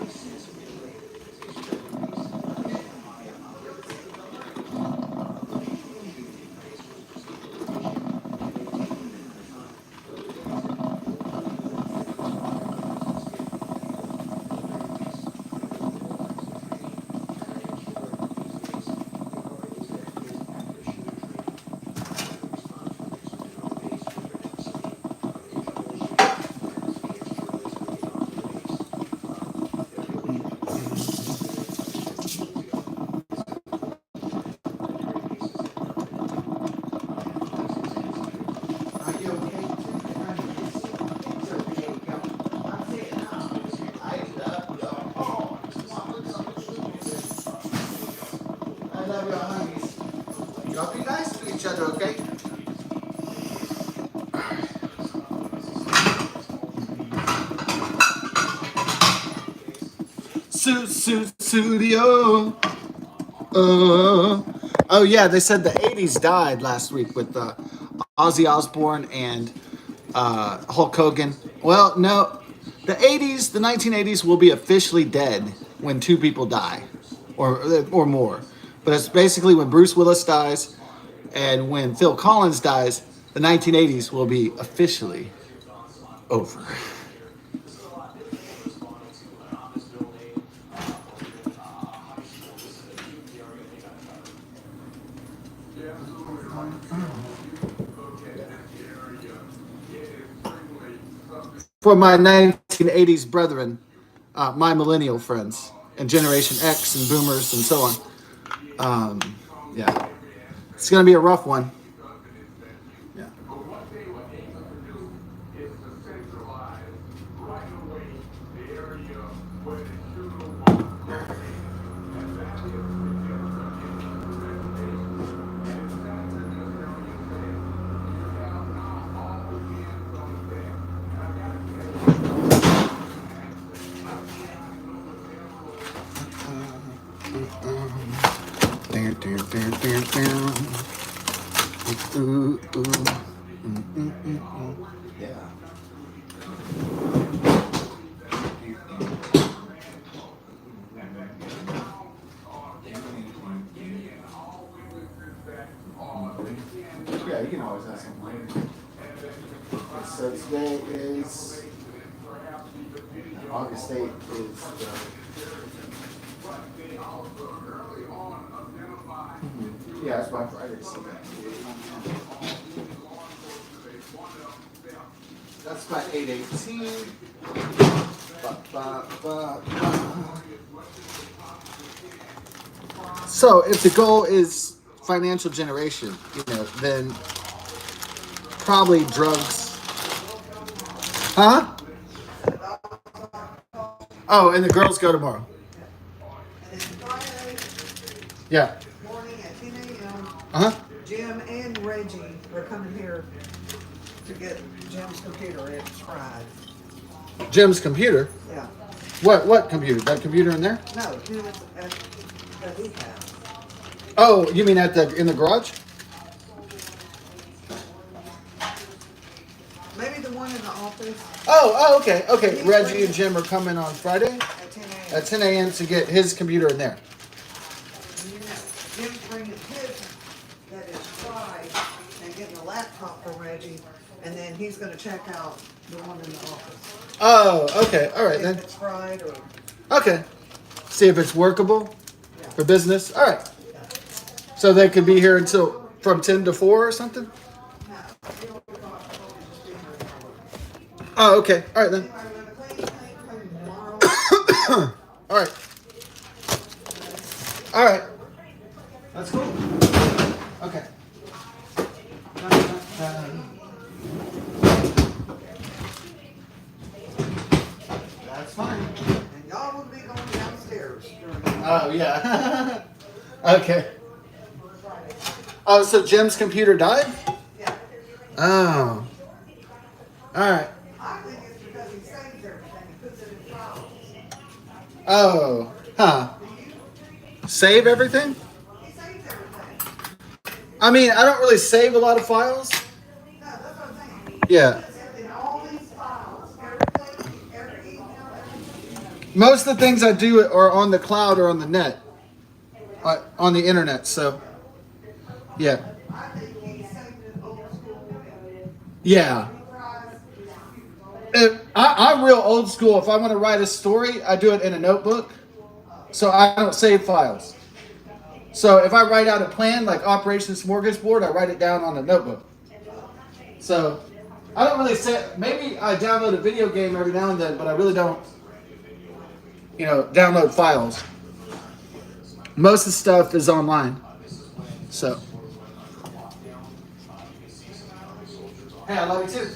Y'all be nice to each other, okay? Studio. Oh yeah, they said the '80s died last week with Ozzy Osbourne and Hulk Hogan. Well, no, the '80s, the 1980s will be officially dead when two people die, or more. But it's basically when Bruce Willis dies and when Phil Collins dies, the 1980s will be officially over. For my 1980s brethren, my millennial friends, and Generation X and Boomers and so on. Yeah, it's gonna be a rough one. Yeah. Yeah. Yeah, you can always ask them later. So today is August 8th is yeah, it's Black Friday. So that's my 818. So if the goal is financial generation, then probably drugs. Huh? Oh, and the girls go tomorrow.
And then Friday
Yeah.
morning at 10 a.m.,
Uh huh.
Jim and Reggie are coming here to get Jim's computer. It's fried.
Jim's computer.
Yeah.
What computer? That computer in there?
No, Jim is at his house.
Oh, you mean in the garage?
Maybe the one in the office
Oh, okay. Reggie and Jim are coming on Friday
at 10 a.m.
at 10 a.m. to get his computer in there.
And Jim's bringing his that is fried and getting a laptop for Reggie, and then he's going to check out the one in the office.
Oh, okay. All right
If
then.
it's fried or
Okay. See if it's workable
yeah.
for business. All right. So they could be here until from 10 to 4 or something? Oh, okay. All right then.
Anyway, I'm gonna clean tomorrow.
All right. All right. That's cool. Okay. That's fine.
And y'all will be going downstairs during the
Oh, yeah. Okay. Oh, so Jim's computer died?
Yeah.
Oh. All right.
I think it's because he saves everything. He puts it in files.
Oh. Huh. Save everything?
He saves everything.
I mean, I don't really save a lot of files.
No, that's what I'm saying.
Yeah.
It's in all these files. Everything, every email, everything.
Most of the things I do are on the cloud or on the net, on the internet. So, yeah.
I think he saved it old school.
Yeah. I'm real old school. If I want to write a story, I do it in a notebook. So I don't save files. So if I write out a plan like Operation Smorgasbord, I write it down on a notebook. So I don't really say, maybe I download a video game every now and then, but I really don't, download files. Most of the stuff is online. So. Hey, I love you too.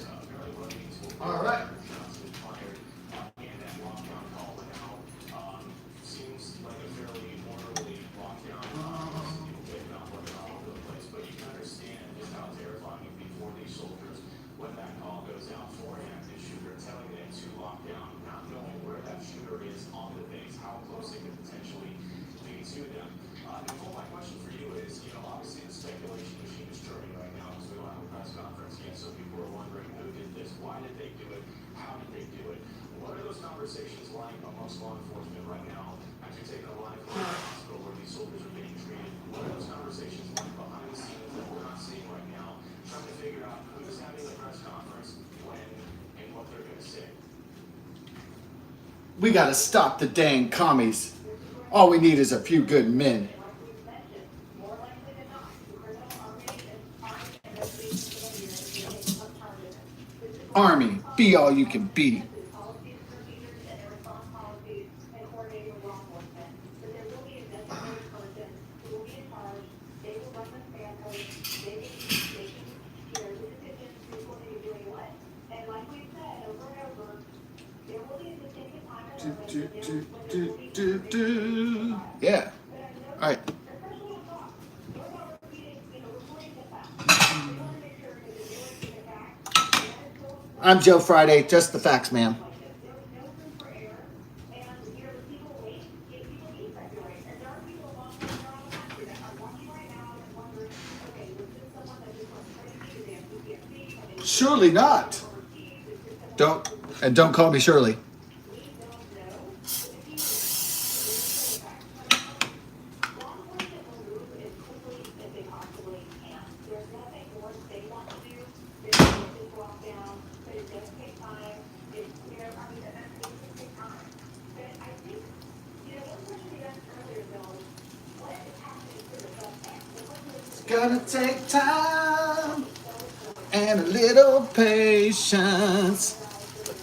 All right. We gotta stop the dang commies. All we need is a few good men. Army, be all you can be. Yeah. All right. I'm Joe Friday. Just the facts, ma'am. Surely not. Don't call me Shirley. It's gonna take time and a little patience.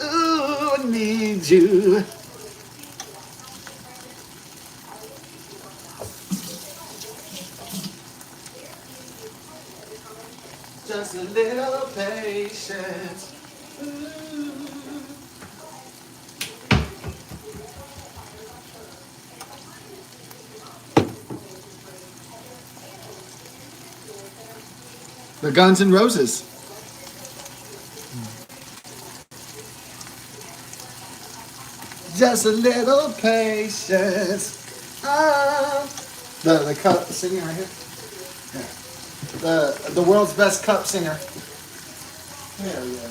Ooh, I need you. Just a little patience. Ooh. The Guns N' Roses. Just a little patience. Ah. The cup singer right here. Yeah. The world's best cup singer. There we go.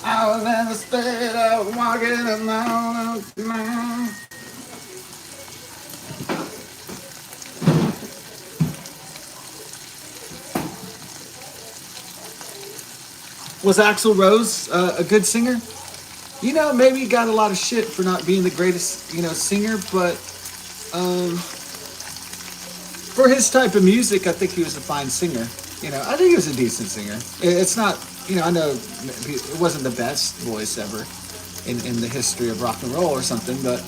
I was in the state of walking alone. Was Axl Rose a good singer? Maybe he got a lot of shit for not being the greatest, singer, but For his type of music, I think he was a fine singer. You know, I think he was a decent singer. It's not, you know, I know it wasn't the best voice ever in the history of rock and roll or something, but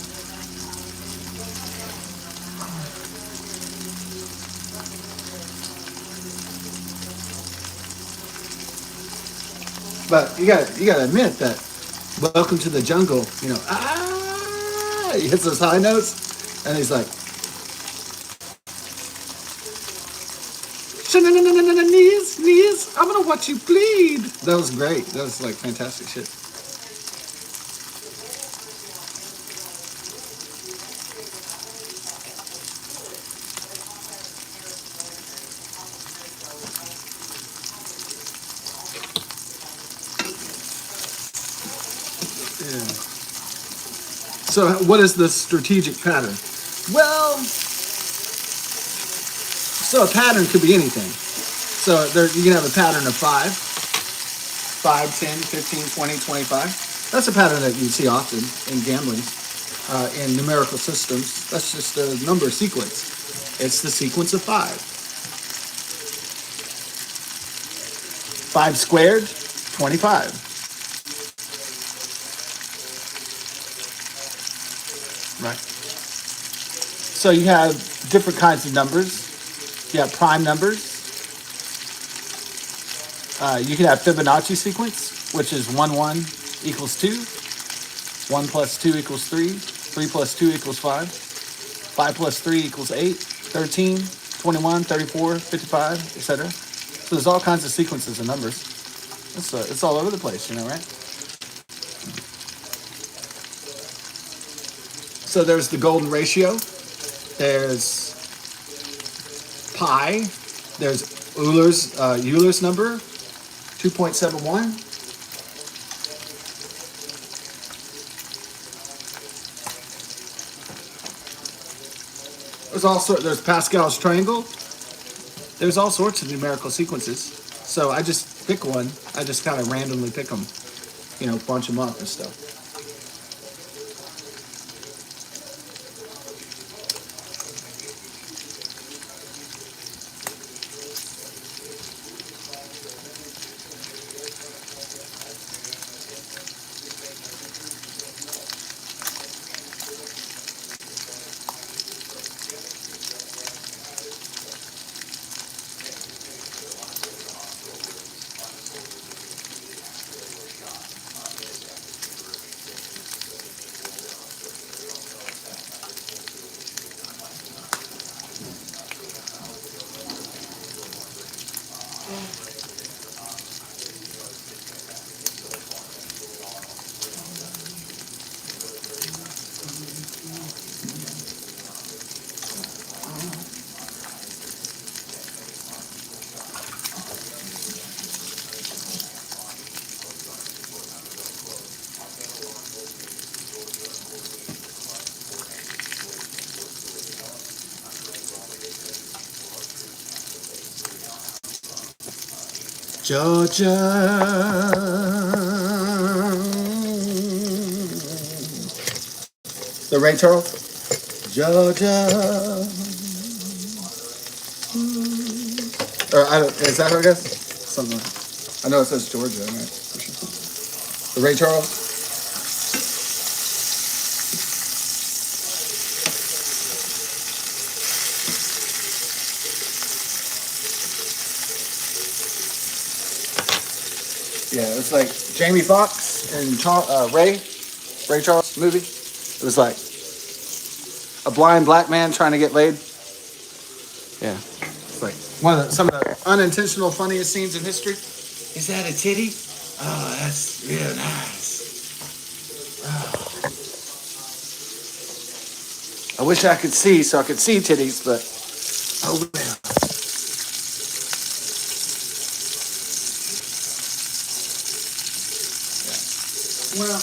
you gotta admit that Welcome to the Jungle, you know, he hits those high notes, and he's like, knees, knees, I'm gonna watch you bleed. That was great. That was like fantastic shit. Yeah. So, what is the strategic pattern? Well, so a pattern could be anything. So there, you can have a pattern of 5, 10, 15, 20, 25. That's a pattern that you see often in gambling, in numerical systems. That's just a number sequence. It's the sequence of 5. 5 squared, 25. Right. So you have different kinds of numbers. You have prime numbers. You can have Fibonacci sequence, which is 1, 1 equals 2. 1 plus 2 equals 3. 3 plus 2 equals 5. 5 plus 3 equals 8. 13, 21, 34, 55, etc. So there's all kinds of sequences of numbers. It's all over the place, you know, right? So there's the golden ratio. There's pi. There's Euler's number, 2.71. There's Pascal's triangle. There's all sorts of numerical sequences. So I just pick one. I just kind of randomly pick them, you know, bunch them up and stuff. Georgia. The Ray Charles? Georgia. Or is that how it goes? Something. I know it says Georgia. Right? The Ray Charles? Yeah, it's like Jamie Foxx and Ray Charles movie. It was like a blind black man trying to get laid. Yeah, it's like some of the unintentional funniest scenes in history. Is that a titty? Oh, that's real nice. Oh. I wish I could see so I could see titties, but oh well. Well,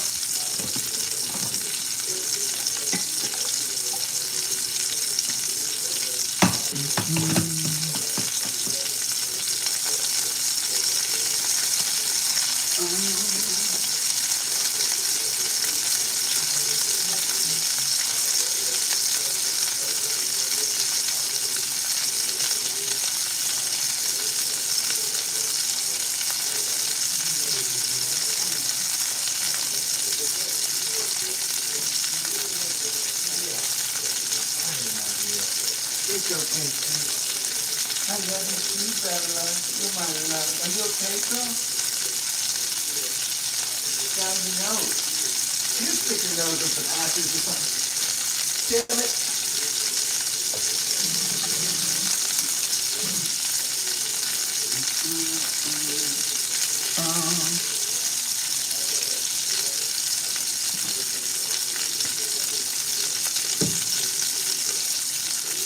It's okay, sweet. I love you, sweet Bella. You're my love. Are you okay, girl? Down your nose. You stick your nose in some ashes or something. Damn it.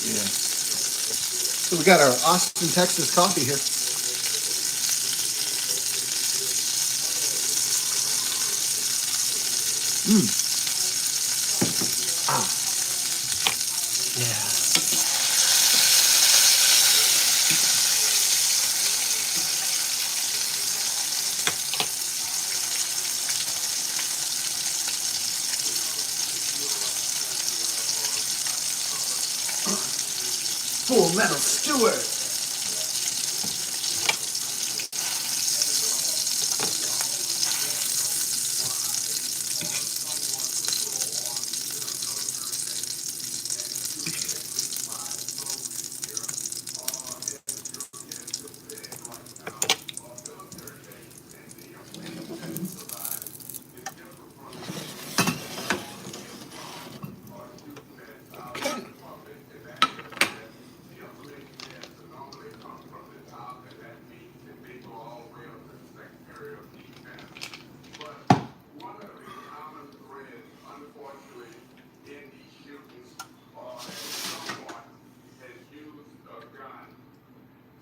Yeah. So we got our Austin, Texas coffee here. Yeah. Full Metal Stewart.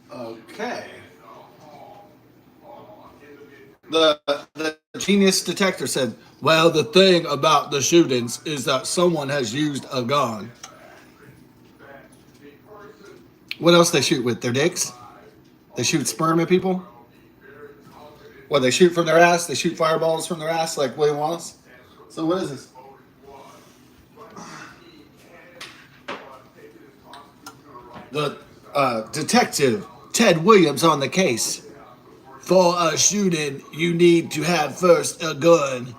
Okay. The genius detector said, well, the thing about the shootings is that someone has used a gun. What else they shoot with? Their dicks? They shoot sperm at people? What, they shoot from their ass? They shoot fireballs from their ass like William Wallace? So what is this? The detective, Ted Williams, on the case. For a shooting, you need to have first a gun.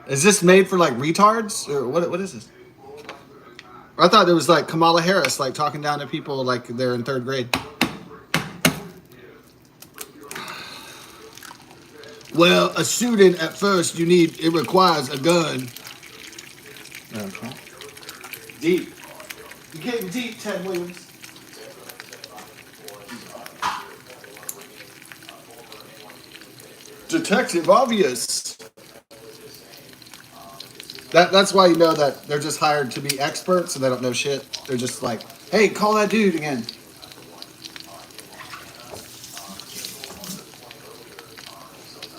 Is this made for like retards? Or what is this? I thought it was like Kamala Harris, like talking down to people like they're in third grade. Well, a shooting at first, it requires a gun. Okay. Deep. You're getting deep, Ted Williams. Detective Obvious. That's why you know that they're just hired to be experts and they don't know shit. They're just like, hey, call that dude again.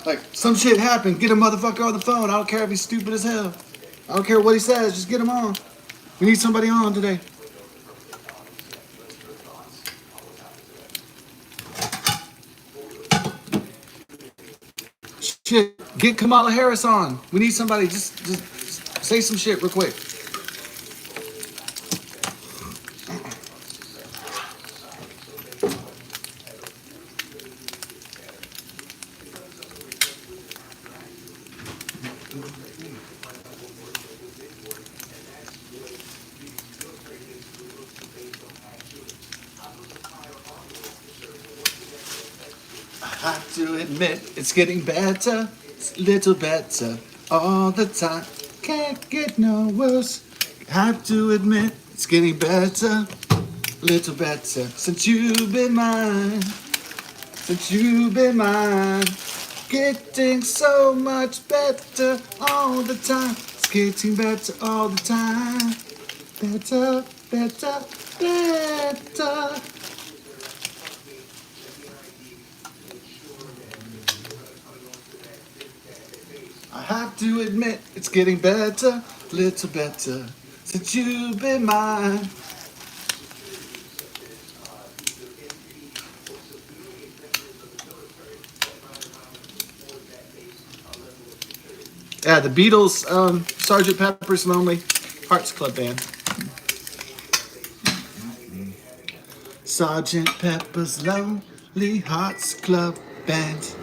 Like, some shit happened. Get a motherfucker on the phone. I don't care if he's stupid as hell. I don't care what he says. Just get him on. We need somebody on today. Shit, get Kamala Harris on. We need somebody. Just say some shit real quick. I have to admit, it's getting better. It's a little better all the time. Can't get no worse. Have to admit, it's getting better. Little better since you've been mine. Since you've been mine. Getting so much better all the time. It's getting better all the time. Better, better, better. I have to admit, it's getting better, little better, since you've been mine. Yeah, the Beatles, Sgt. Pepper's Lonely Hearts Club Band. Sgt. Pepper's Lonely Hearts Club Band.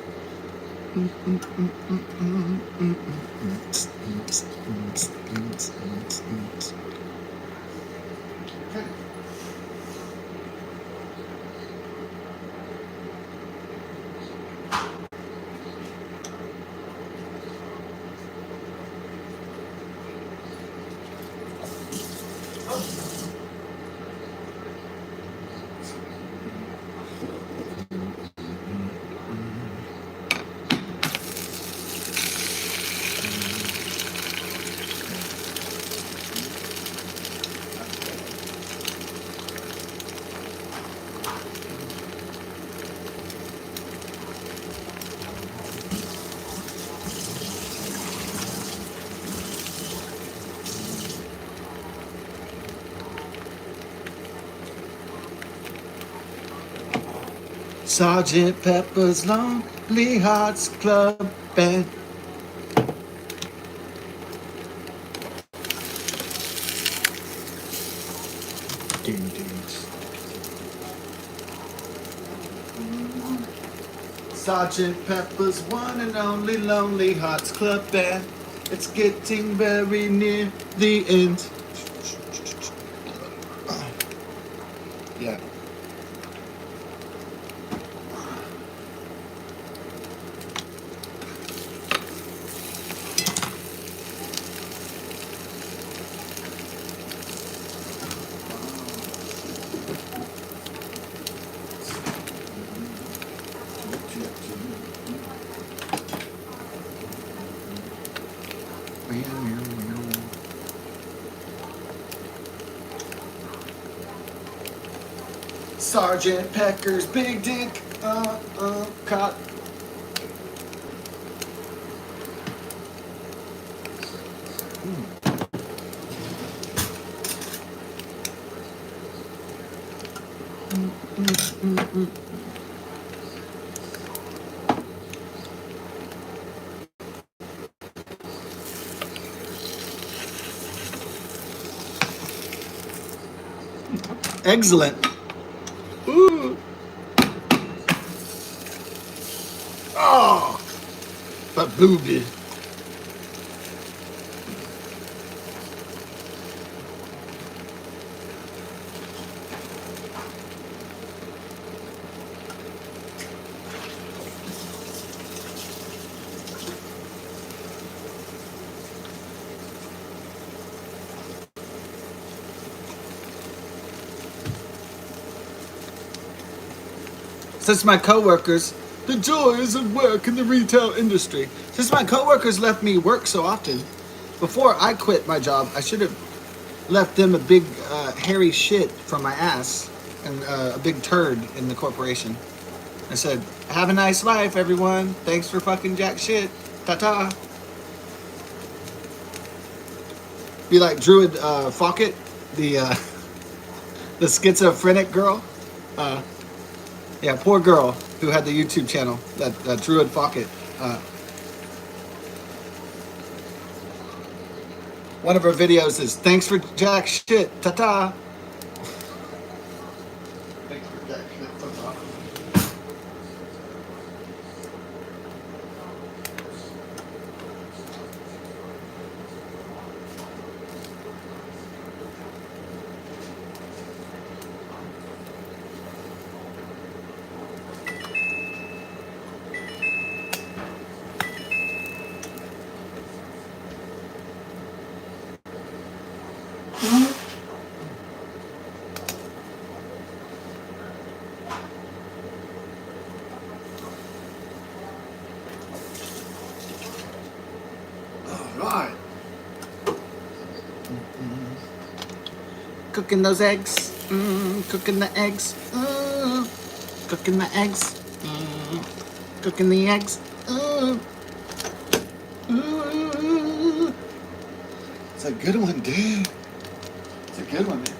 Sergeant Pepper's Lonely Hearts Club Band. Sergeant Pepper's one and only Lonely Hearts Club Band. It's getting very near the end. Yeah. Sergeant Pecker's big dick, caught. Excellent. Ooh. Oh, but booby. Since my coworkers, the joys of work in the retail industry. Since my coworkers left me work so often, before I quit my job, I should have left them a big hairy shit from my ass and a big turd in the corporation. I said, "Have a nice life, everyone. Thanks for fucking jack shit. Ta-ta." Be like Druid Fawkett, the schizophrenic girl. Yeah, poor girl who had the YouTube channel, that Druid Fawkett. One of her videos is, "Thanks for jack shit, ta-ta." Thanks for jack shit, ta-ta. Right. Cooking those eggs. Cooking the eggs. Cooking the eggs. Cooking the eggs. It's a good one, dude. It's a good one, dude.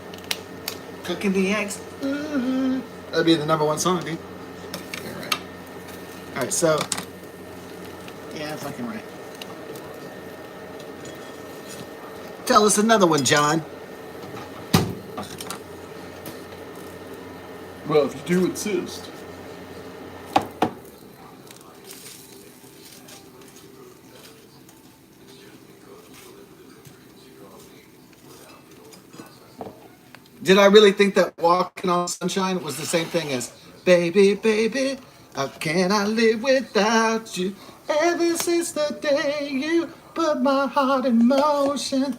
Cooking the eggs. That'd be the #1 song, dude. You're right. Alright, so. Yeah, fucking right. Tell us another one, John. Well, if you do insist. Did I really think that Walking on Sunshine was the same thing as Baby, Baby, how can I live without you? Ever since the day you put my heart in motion.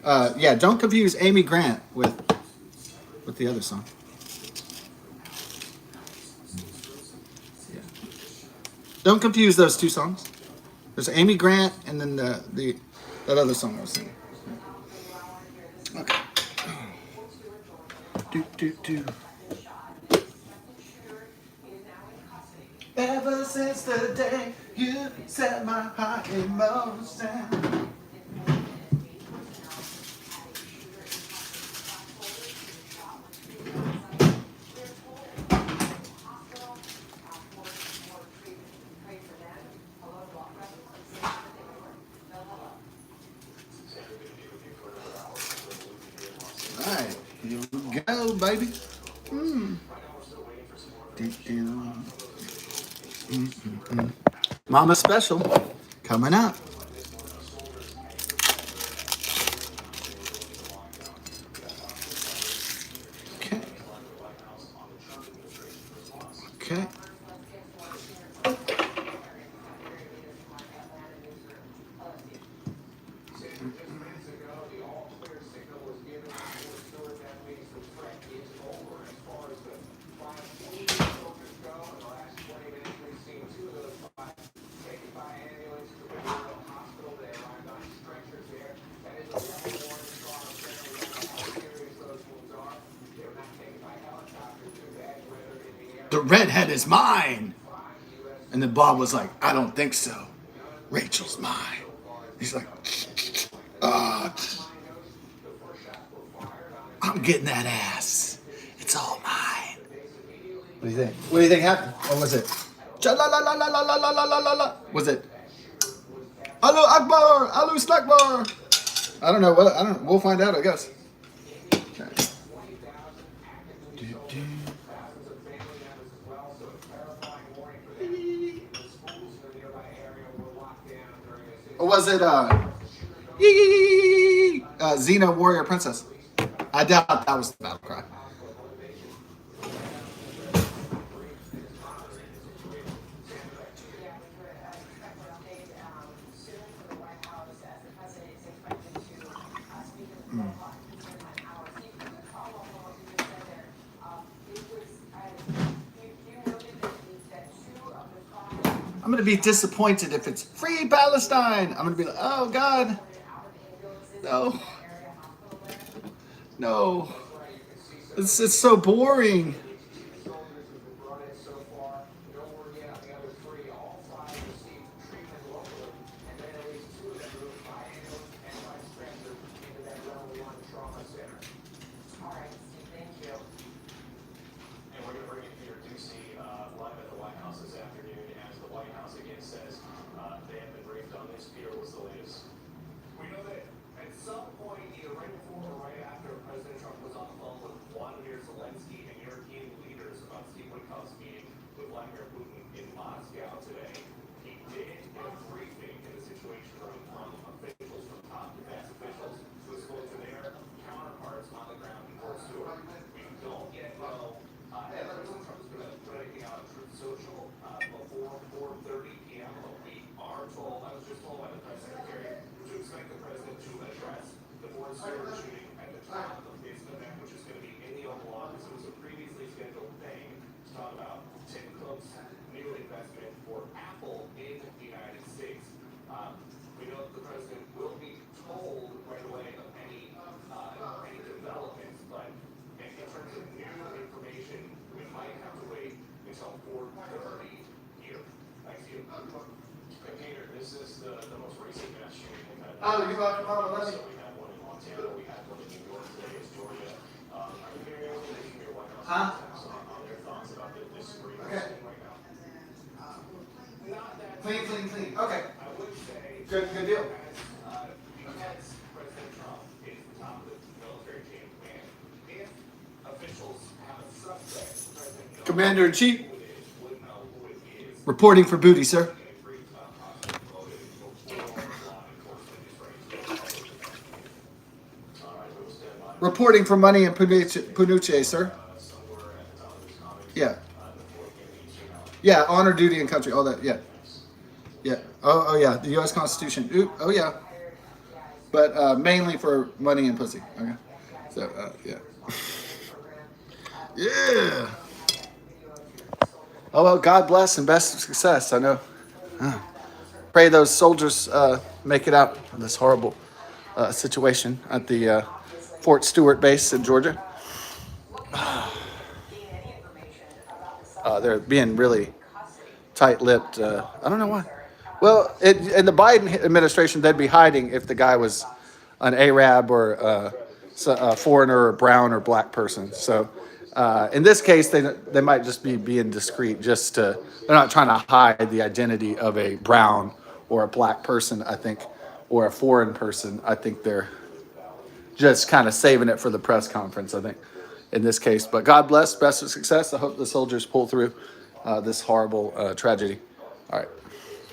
Yeah, don't confuse Amy Grant with the other song. Yeah. Don't confuse those two songs. There's Amy Grant and then that other song I was singing. Okay. Do. Ever since the day you set my heart in motion. All right, here we go, baby. Mama Special coming up. Okay. Okay. The redhead is mine. And then Bob was like, I don't think so. Rachel's mine. He's like, I'm getting that ass. It's all mine. What do you think? What do you think happened? What was it? Cha-la-la-la-la-la-la-la-la-la-la. Was it? Allahu Akbar! Allahu Akbar! I don't know. I don't. We'll find out, I guess. Okay. Or was it Xena Warrior Princess? I doubt that was the battle cry. I'm going to be disappointed if it's Free Palestine. I'm going to be like, oh, God. No. No. It's so boring. Oh, you're welcome. Oh, I love you. Huh? Okay. Clean. Okay. Good deal. Commander-in-Chief, reporting for booty, sir. Reporting for money in Panuche, sir. Yeah. Yeah, honor, duty, and country, all that. Yeah. Yeah. Oh yeah, the U.S. Constitution. Oop. Oh yeah. But mainly for money and pussy. Okay. So yeah. Yeah. Oh well, God bless and best of success. I know. Pray those soldiers make it out of this horrible situation at the Fort Stewart base in Georgia. They're being really tight-lipped. I don't know why. Well, in the Biden administration, they'd be hiding if the guy was an Arab or a foreigner or brown or black person. So in this case, they might just be being discreet. They're not trying to hide the identity of a brown or a black person, I think, or a foreign person. I think they're just kind of saving it for the press conference, I think, in this case. But God bless, best of success. I hope the soldiers pull through this horrible tragedy. All right.